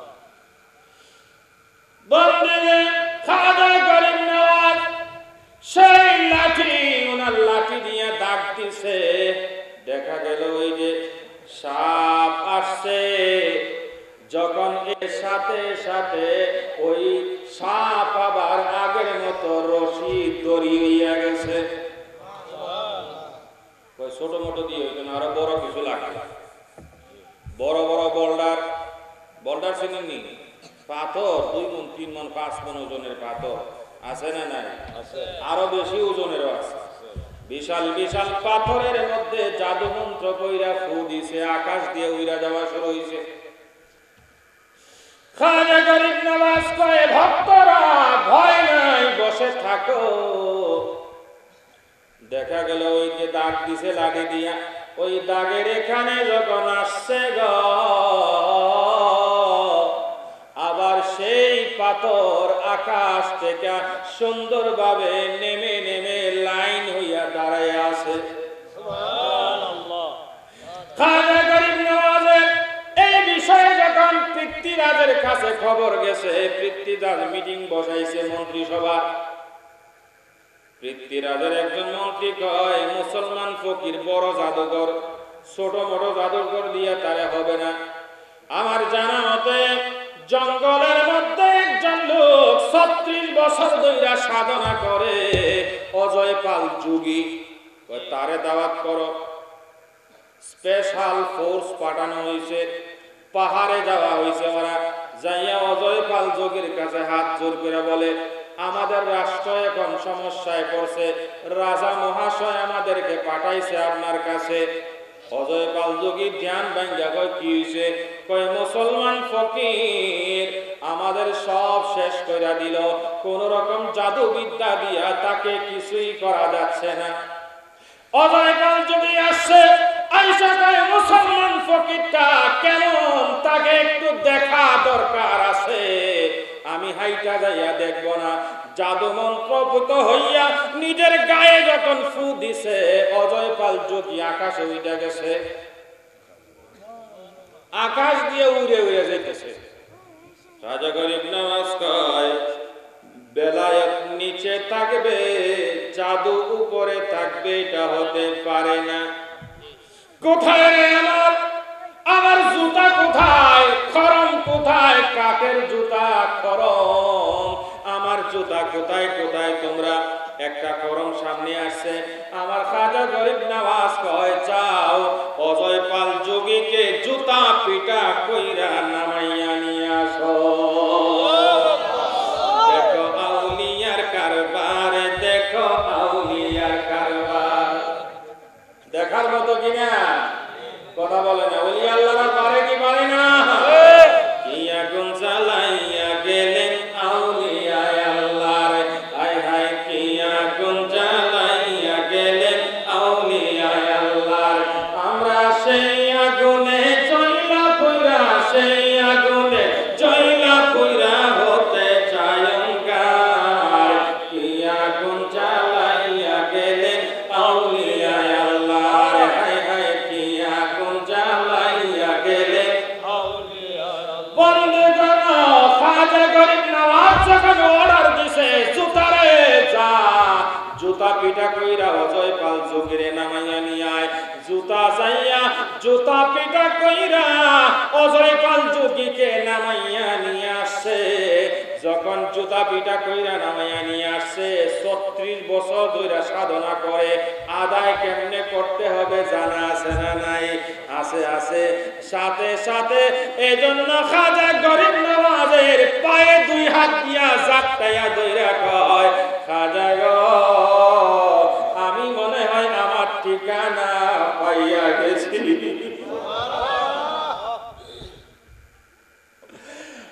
বন্দে খাজা গরিব নওয়াজ সেই লাঠি, ওনার লাঠি দিয়ে দাগ দিছে। দেখা গেল ওই যে সাপ আসছে, যখন এর সাথে সাথে ওই সাপ আবার আগের মতো রশি দড়ি হইয়া গেছে। ছোট মোটো দিয়ে হইতো না, আরো বড় কিছু লাগবে। বড় বড় বোল্ডার, বোল্ডার চিনেননি? পাথর 2 মণ 3 মণ 5 মণ ওজনের পাথর আছে না নাই? আরো বেশি ওজনেরও আছে। বিশাল বিশাল পাথরের মধ্যে জাদু মন্ত্র কইরা ফু দিছে, আকাশ দিয়ে উইরা যাওয়া শুরু হইছে। খাজা গরিব নওয়াজ কয় ভক্তরা ভয় নাই, বসে থাকো। দেখা গেল ওই যে দাগ দিছে লাঠি দিয়া, ওই দাগের এখানে যখন আসছে গো, আবার সেই পাথর আকাশ থেকে সুন্দরভাবে নেমে নেমে লাইন হইয়া দাঁড়ায় আছে। সুবহানাল্লাহ। খাজা গরিব নওয়াজের এই বিষয়ে যখন পৃথ্বীরাজের কাছে খবর গেছে, পৃথ্বীরাজ মিটিং বসাইছে মন্ত্রিসভা। পৃথ্বীরাজের একজন মন্ত্রী কয় মুসলমান ফকির বড় জাদুঘর, ছোট মোটো জাদুঘর দিয়ে তারে হবে না। আমার জানা মতে জঙ্গলের মধ্যে একজন লোক 36 বছর ধরে সাধনা করে, অজয় পাল যোগী, তারে দাওয়াত করো। স্পেশাল ফোর্স পাঠানো হয়েছে, পাহাড়ে যাওয়া হয়েছে। ওরা যাইয়া অজয় পাল যোগীর কাছে হাত জোর করে বলে, আমাদের রাষ্ট্র এখন সমস্যায় পড়ছে, রাজা মহাশয় আমাদেরকে পাঠাইছে আপনার কাছে। অজয় পাল যোগী ধ্যান ভাঙ্গা কয় কি হইছে? কয় মুসলমান ফকির আমাদের সব শেষ কইরা দিল, কোন রকম জাদু বিদ্যা দিয়া তাকে কিছুই করা যাচ্ছে না। অজয় পাল যোগী আসছে, আইসা কয় মুসলমান ফকিরটা কেমন, তাকে একটু দেখা দরকার আছে। আমি হাইটা যাইয়া দেখব না। জাদু মন্ত্রপুত হইয়া নিজের গায়ে যখন ফু দিছে, অজয় পাল যোগী আকাশে উইঠা গেছে, আকাশ দিয়ে উড়ে উড়ে যাইতেছে। খাজা গরিব নওয়াজ কয় বেলায়েত নিচে থাকবে, জাদু উপরে থাকবে, এটা হতে পারে না। কোথায় রে আমার, আমার জুতা কোথায়, খরম কোথায়, কাকের জুতা খরম, আমার জুতা কোথায় কোথায় তোমরা? একটা খরম সামনে আসছে। আমার খাজা গরিব নওয়াজ কয় যাও অজয় পাল যোগীকে জুতা পিটা কইরা নামাইয়া নিয়ে আসো। দেখো আউলিয়ার কারবার, দেখো আউলিয়ার কারবার। দেখার মতো কিনা? কথা বলে না। ওলি আল্লাহরা পারে কি পারে না? কি আগুন জ্বালাই আগুন জ্বালাইয়া গেলেন আউলিয়া আল্লাহ হায় হায় কি আগুন জ্বালাইয়া গেলেন আউলিয়া আল্লাহ বন্ধ করো খাজা গরিব নওয়াজ যখন অর্ডার দিছে জুতারে যা জুতা পিটা কইরা অজয় পাল যোগীরে নামাইয়া নিয়ে আয় জুতা যাইয়া জুতা পিটা কইরা অজয় পাল যোগীকে নামাইয়া নিয়ে আসে যখন জুতা পিটা কইরা নামাইয়া নিয়ে আসে 36 বছর ধরে সাধনা করে আদায় কেমনে করতে হবে জানা আছে না নাই আছে আছে সাথে সাথে এজন্য খাজা গরিব নওয়াজের পায়ে দুই হাত দিয়া জাপটাইয়া দইরা কয় খাজা গো আমি মনে হয় আমার ঠিকানা পাইয়া গেছি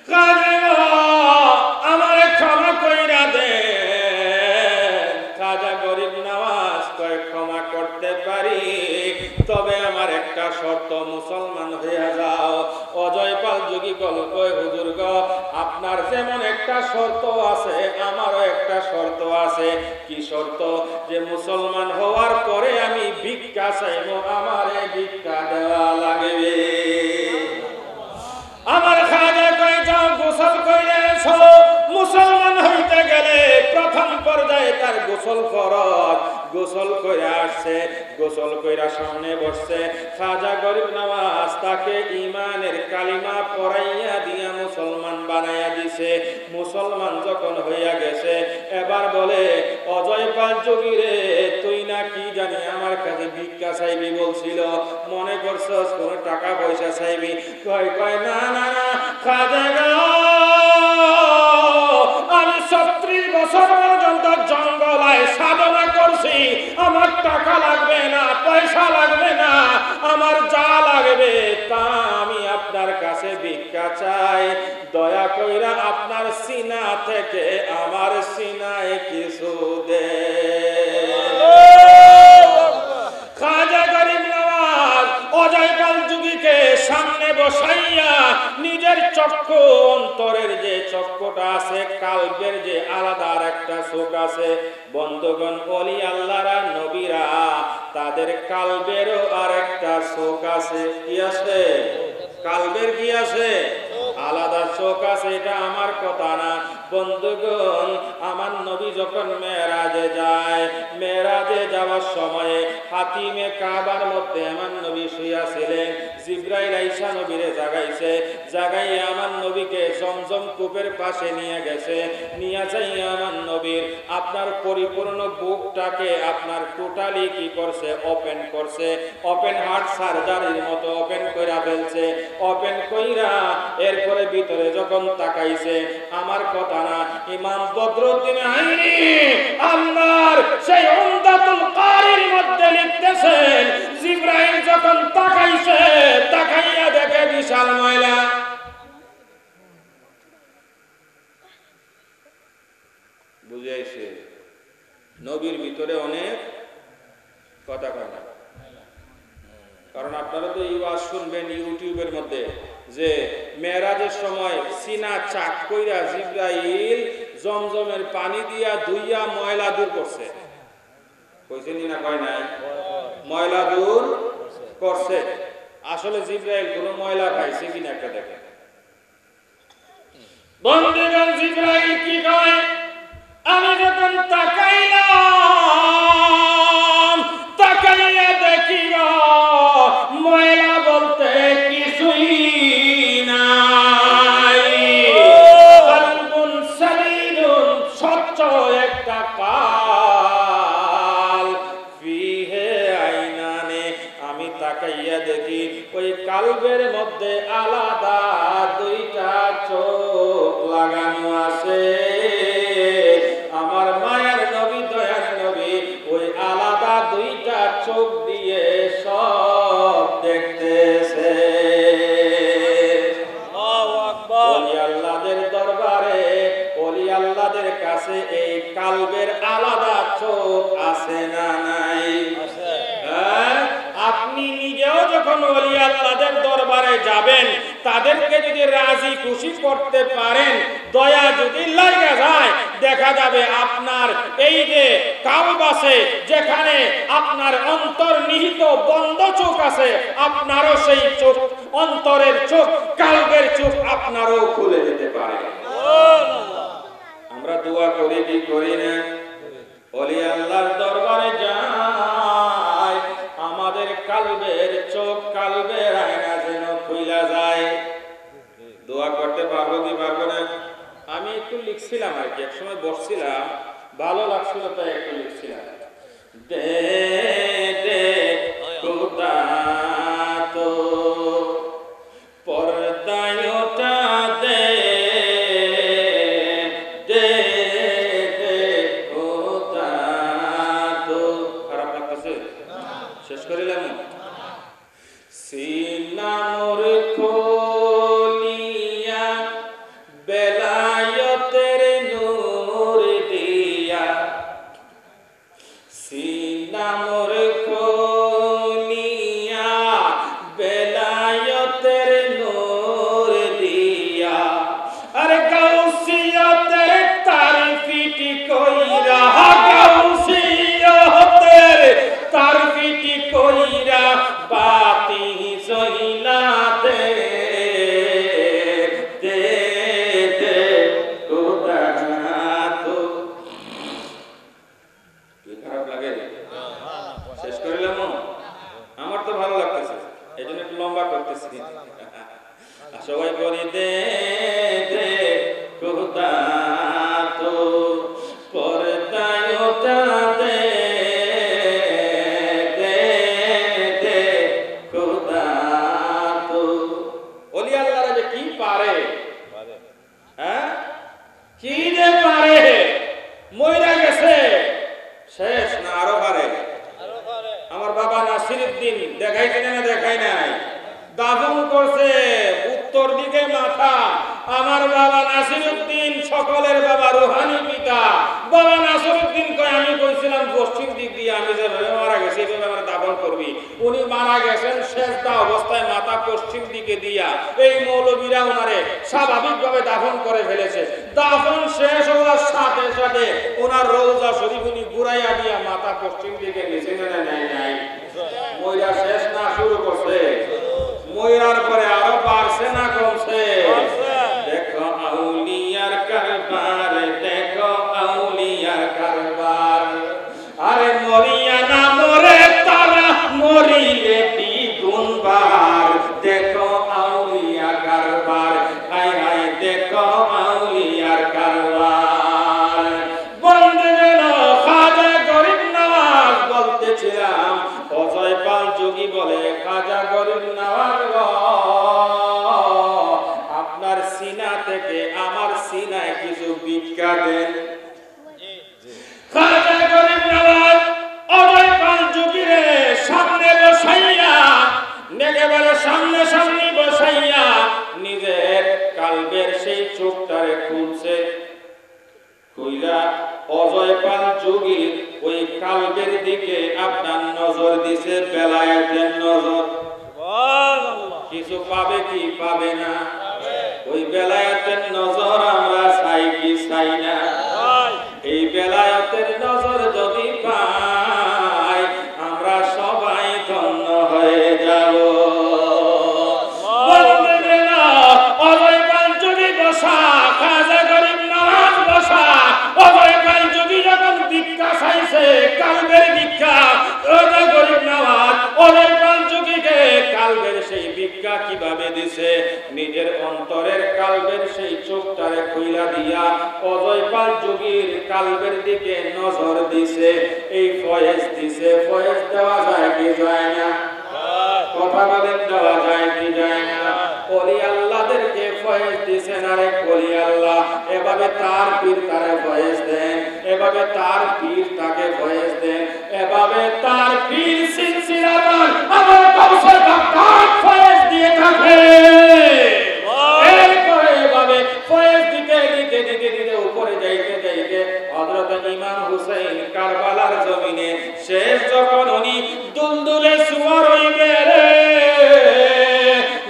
খাজা গো আমারে ক্ষমা কইরা দে খাজা গরিব নওয়াজ কয় ক্ষমা করতে পারি তবে আমার একটা শর্ত মুসলমান হইয়া যাও অজয় পাল যোগী কয় হুজুর গো আপনার যেমন একটা শর্ত আছে আমারও একটা শর্ত আছে কি শর্ত যে মুসলমান হওয়ার পরে আমি ভিক্ষা চাইবো আমারে ভিক্ষা দেওয়া লাগবে আমার খাজা কয় যাও গোসল কইরে এসো মুসলমান হইতে গেলে প্রথম পর্যায়ে তার গোসল ফরজ গোসল করে আসছে গোসল কইরা সামনে বসছে খাজা গরিব নওয়াজ তাকে ঈমানের কালিমা পড়াইয়া দিয়া মুসলমান বানাইয়া দিছে মুসলমান যখন হইয়া গেছে এবার বলে অজয় পাল যোগী রে তুই না কি জানি আমার কাছে ভিক্ষা চাইবি বলছিল মনে করছস কোন টাকা পয়সা চাইবি কয় কয় না না না খাজা গো আমি 36 বছর পর্যন্ত জঙ্গলায় সাধনা করছি আমার টাকা লাগবে না পয়সা লাগবে না আমার যা লাগবে তা আমি আপনার কাছে ভিক্ষা চাই দয়া কইরা আপনার সিনা থেকে আমার সিনায় কিছু দে খাজা গরিব নওয়াজ অজয় পাল যোগীকে সামনে বসাইয়া নিজের চক্ষু অন্তরের যে চক্ষুটা আছে কালবের যে আলাদা আর একটা চোখ আছে বন্ধুগণ ওলি আল্লাহরা নবীরা তাদের কালবেরও আর একটা চোখ আছে কি আছে কালবের কি আছে আলাদা চোখ আছে এটা আমার কথা না বন্ধুগণ আমার নবী যখন মেরাজে যায় মেরাজে যাওয়ার সময়ে হাতিমে কাবার মধ্যে আমার নবী শুইয়া ছিলেন জিবরাইল আইসা নবীরে জাগাইছে জাগাইয়া আমার নবীকে জমজম কূপের পাশে নিয়ে গেছে নিয়ে যাইয়া আমার নবীর আপনার পরিপূর্ণ বুকটাকে আপনার টোটালি কি করছে ওপেন করছে ওপেন হার্ট সার্জারির মতো ওপেন কইরা ফেলছে ওপেন কইরা এরপরে ভিতরে যখন তাকাইছে আমার কথা না ইমাম বদরুদ্দিন আইনি আমার সেই উমদাতুল কারির মধ্যে লিখতেছেন জিবরাইল যখন তাকাইছে তাকাইয়া দেখে বিশাল ময়লা বুঝাইছে নবীর ভিতরে অনেক কথা কয় না কারণ আপনারা তো এই ওয়াজ শুনবেন ইউটিউবের মধ্যে যে মেরাজের সময় সিনা চাক কইরা জিবরাইল জমজমের পানি দিয়া ধুইয়া ময়লা দূর করছে কইছেন না কয় নাই ময়লা দূর করছে আসলে জিবরাইল কোন ময়লা খাইছে কিনা একটা দেখেন বন্ধুগণ জিবরাইল কি কয় আমি যখন তাকাইলাম তাকাইয়া দেখি ময়লা বলতে কিছুই নাই কালবুন সালিদুন স্বচ্ছ একটা কাল ফিহে আইনানে আমি তাকাইয়া দেখি ওই কালবের মধ্যে আলাদা দুইটা চোখ লাগানো আছে আমার মায়ের নবী দয়ার নবী ওই আলাদা দুইটা চোখ দিয়ে সব দেখতেছে আল্লাহু আকবার ওলি আল্লাহদের দরবারে ওলি আল্লাহদের কাছে এই কালবের আলাদা চোখ আছে না নাই আছে আপনি নিজেও যখন ওলি আল্লাহদের দরবারে যাবেন তাদেরকে যদি রাজি খুশি করতে পারেন দয়া যদি লাগা যায় দেখা যাবে আপনার এই যে কাল্ব আছে, যেখানে আপনার অন্তর্নিহিত বন্ধ চোখ আছে, আপনারও সেই চোখ, অন্তরের চোখ, কাল্বের চোখ আপনারও খুলে যেতে পারে। আমরা দোয়া করি কি করি না? ওলি আল্লাহর দরবারে যাই, আমাদের কাল্বের চোখ, কাল্বের আয়না যেন খুইলা যায়। দোয়া করতে পারবো কি পারবো না? আমি একটু লিখছিলাম আর কি, এক সময় বসছিলাম, ভালো লাগছিল তাই একটু লিখছিলাম। দে দে খোদা তো পর্দায় ওঠা দে, দে দে খোদা তো। খারাপ লাগতেছে? শেষ করিলাম। সিনা মোর খোলিয়া বেলায়েতের নূর দিয়া, সিনা মোর খোলিয়া বেলায়েতের নূর দিয়া, আরে গাউসিয়তের তারিফিটি কইরা, গাউসিয়তের তারিফিটি কইরা বাতি জইলা দে, দে দে খোদা তো। কি খারাপ লাগে? শেষ করিলাম? আমার তো ভালো লাগতেছে, এই জন্য একটু লম্বা করতেছি। সবাই বলি দে দে খোদা তো পর্দায় ওঠা দে, দে দে খোদা তো। ওলি আল্লাহরা যে কি পারে, হ্যাঁ কি যে পারে, মইরা গেছে শেষ না আরো পারে। আমার বাবা নাসিরউদ্দিন দেখাইছে না দেখাই নাই? দাফন করছে উত্তর দিকে মাথা। আমার বাবা নাসিরউদ্দিন সকলের বাবা, রুহানি পিতা। বাবা নাসিরউদ্দিন কয়, আমি কইছিলাম পশ্চিম দিক দিয়ে আমি যেভাবে মারা গেছি এইভাবে আমার দাফন করবি। উনি মারা গেছেন শেষদা অবস্থায় মাথা পশ্চিম দিকে দিয়া। এই মৌলবীরা ওনারে স্বাভাবিকভাবে দাফন করে ফেলেছে। দাফন শেষ হওয়ার সাথে সাথে ওনার রওজা শরীফ উনি ঘুরাইয়া দিয়া মাথা পশ্চিম দিকে নিচে নেয় নাই। মইরা শেষ না শুরু করছে? মইরার পরে আরো বাড়ছে না কমছে? দেখো আউলিয়ার কারবার, দেখো আউলিয়ার কারবার। আরে মরিয়া না মরে তারা, মরিলে দ্বিগুণ বার। দেখো আউলিয়া কারবার, হায় হায় দেখো আউলিয়ার কারবার। বন্ধুগণ, খাজা গরিব নওয়াজ বলতেছিলাম, অজয় পাল যোগী বলে, খাজা গরিব নওয়াজ আপনার সিনা থেকে আমার সিনায় কিছু ভিক্ষা দেন। খাজা গরিব নওয়াজ অজয় পাল যোগীরে সামনে বসাইয়া, একেবারে সামনে সামনে বসাইয়া নিজের কাল্বের সেই চোখটারে খুলছে। খুইলা অজয় পাল যোগীর ওই কাল্বের দিকে আপনার নজর দিছে, বেলায়েতের নজর। কিছু পাবে কি পাবে না? ওই বেলায়েতের নজর আমরা চাই কি চাই না? এই বেলায়েতের নজর যদি পাই, আমরা সবাই ধন্য হয়ে যাব। অজয় পাল যোগী বসা, খাজা গরিব নওয়াজ বসা। অজয় পাল যোগী যখন ভিক্ষা চাইছে, কাল্বের ভিক্ষা, খাজা গরিব নওয়াজ অজয় পাল যোগীকে কাল্বের সেই ভিক্ষা কিভাবে দিছে? নিজের অন্তরের কাল্বের সেই চোখটারে খুইলা দিয়া অজয় পাল যোগীর কাল্বের দিকে নজর দিছে। এই ফয়েজ দিছে। ফয়েজ দেওয়া যায় কি যায় না? কথা বলেন, দেওয়া যায় কি যায় না? ওলি আল্লাহদেরকে ফয়েজ দিছেন, আরে ওলি আল্লাহ এভাবে তার পীর তারে ফয়েজ দেন, এভাবে তার পীর তাকে ফয়েজ দেন, এভাবে তার পীর সিলসিলাদার আমার কাউসার বাগদাদ ফয়েজ দিয়ে থাকে। এরপরে এভাবে ফয়েজ দিতে দিতে দিতে দিতে উপরে যাইতে যাইতে হযরত ইমাম হুসাইন কারবালার জমিনে শেষ যখন উনি দুলদুলে সুয়ার হইবে রে,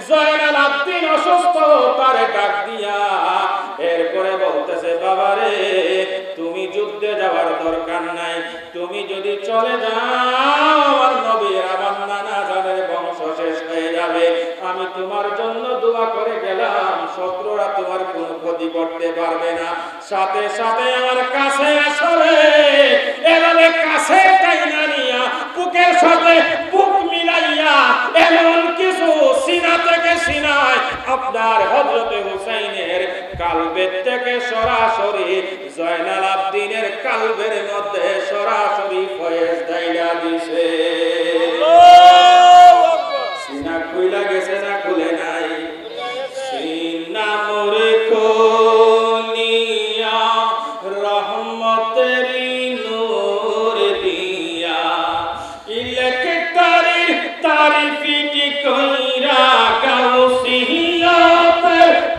জয়নাল আব্দিন অসুস্থ তারে ডাক দিয়া এরপরে বলতেছে, বাবারে তুমি যুদ্ধে যাওয়ার দরকার নাই, তুমি যদি চলে যাও আমার নবীর আমার নানা জানের বংশ শেষ হয়ে যাবে, আমি তোমার জন্য দোয়া করে গেলাম, শত্রুরা তোমার কোনো ক্ষতি করতে পারবে না। সাথে সাথে আমার কাছে আসলে এভাবে কাছে টাইনা নিয়া বুকের সাথে বুক মিলাইয়া এমন কিছু সিনা থেকে সিনায় আপনার হযরতে হুসাইনের কালবের থেকে সরাসরি জয়নাল আবদিনের কালবের মধ্যে সরাসরি ফয়েজ দাইলা দিছে। সিনা খুইলা গেছে না খুলে নাই? সিনা মোরে খুলিয়া রহমতেরি নূর দিয়া ইলেকে তারিফি কইরা গাউসিয়াত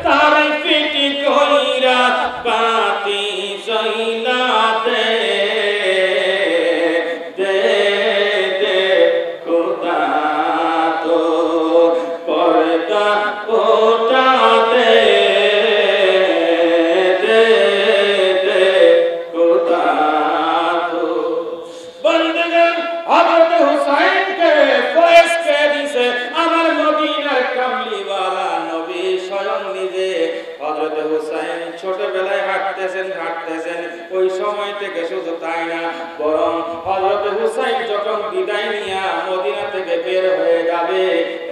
তারিফি কইরা বাতি জইলা দে দে দে খোদা তো পর্দা ওটা দে দে দে খোদা তো। বন্ধুগণ, হযরত হুসাইনকে ফয়েজ কে দিছে আমার মদিনার কামলিওয়ালা নবী স্বয়ং নিজে। হযরত হুসাইন ছোটবেলায় হাঁটতেছেন ওই সময় থেকে শুধু তাই না, বরং হযরত হুসাইন যখন বিদায় নিয়া মদিনা থেকে বের হয়ে যাবে,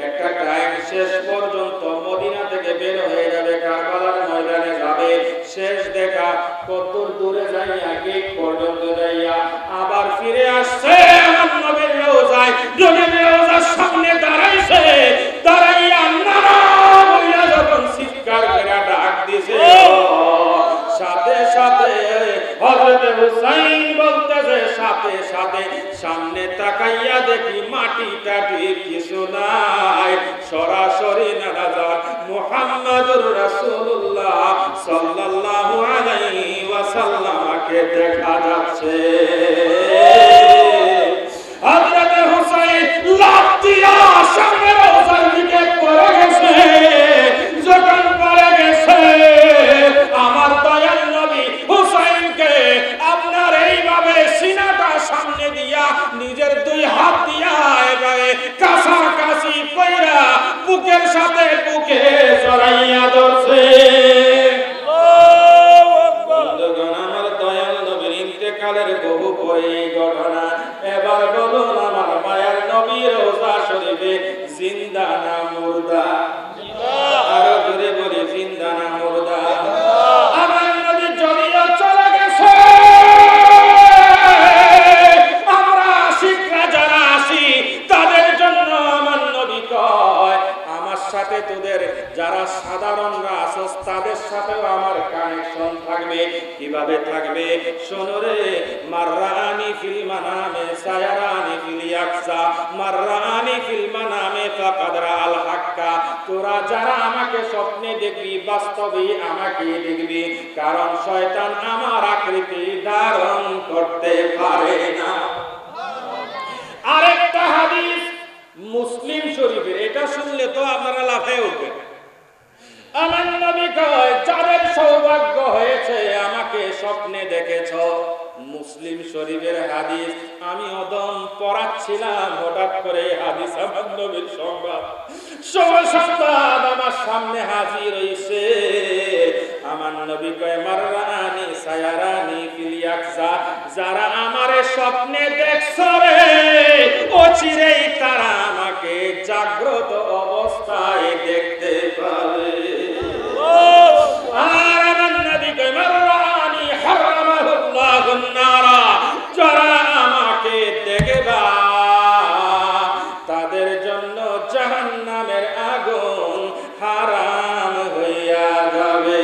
একটা টাইম শেষ পর্যন্ত মদিনা থেকে বের হয়ে যাবে, কারবালার ময়দানে যাবে, শেষ দেখা কত দূরে যাইয়া গেট পর্যন্ত যাইয়া আবার ফিরে আসছে আমার নবীর রওজায়, নবীর রওজার সামনে দাঁড়াইছে, দাঁড়াইয়া নানা বইলা যখন চিৎকার করে ডাক দিছে, সাথে সাথে হযরত হুসাইন বলতেছে, সাথে সাথে সামনে তাকাইয়া দেখি মাটিটা ঠিক কিছু নাই, সরাসরি নারাজান মুহাম্মাদুর রাসূলুল্লাহ সাল্লাল্লাহু আলাইহি ওয়াসাল্লামকে দেখা যাচ্ছে। হযরত হুসাইন লাফ দিয়া সামনে রওজার দিকে পড়ে গেছে, যখন পড়ে গেছে আমার দয়াল নবী হুসাইনকে আপনার এইভাবে সিনাটা সামনে দিয়া নিজের দুই হাত দিয়া এভাবে কাছাকাছি কইরা বুকের সাথে বুকে জড়াইয়া ধরছে। বন্ধুগণ, আমার দয়াল নবীর ইন্তেকালের বহু পরে এই ঘটনা। এবার বলুন আমার মায়ের নবী রওজা শরীফে জিন্দা না মুর্দা? আরো জোরে বলি, জিন্দা না মুর্দা? আমার নবী যদিও চলে গেছে, আমরা আশিকরা যারা আছি তাদের জন্য আমার নবী কয়, আমার সাথে তোদের যারা সাধারণরা আসস তাদের সাথেও আমার কানেকশন থাকবে। কিভাবে থাকবে শোনো রে, মাররানি ফিল মানামে সায়ারানি ফিল ইয়াকসা মাররানি ফিল মানামে ফাকাদ রাআল হাক্কা। তোরা যারা আমাকে স্বপ্নে দেখবি, বাস্তবে আমাকে দেখবি, কারণ শয়তান আমার আকৃতি ধারণ করতে পারে না। আরেকটা হাদিস মুসলিম শরীফের, এটা শুনলে তো আপনারা লাফিয়ে উঠবেন। আমার নবী কয়, যাদের সৌভাগ্য হয়েছে আমাকে স্বপ্নে দেখেছ। মুসলিম শরীফের হাদিস। আমি অদম পড়াচ্ছিলাম, হঠাৎ করে হাদিস আমার নবীর সংবাদ আমার সামনে হাজির হইছে। আমার নবী কয়, মাররানি সায়ারানি ফিল ইয়াকসা, যারা আমারে স্বপ্নে দেখছো রে অচিরেই তারা আমাকে জাগ্রত অবস্থায় দেখতে পাবে। আর আমার নবী কয়, মাররানি হারামাহুল্লাহুন নারা, যারা আমাকে দেখবা তাদের জন্য জাহান্নামের আগুন হারাম হইয়া যাবে।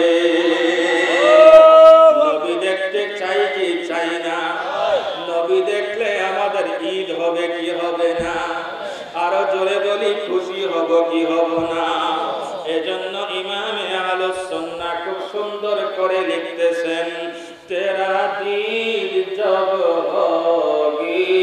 নবী দেখতে চাই কি চাই না? নবী দেখলে আমাদের ঈদ হবে কি হবে না? আরো জোরে বলি, খুশি হব কি হব না? এজন্য ইমামে আহলুস সুন্নাহ খুব সুন্দর করে লিখতেছেন, তেরা দীদ জব হোগি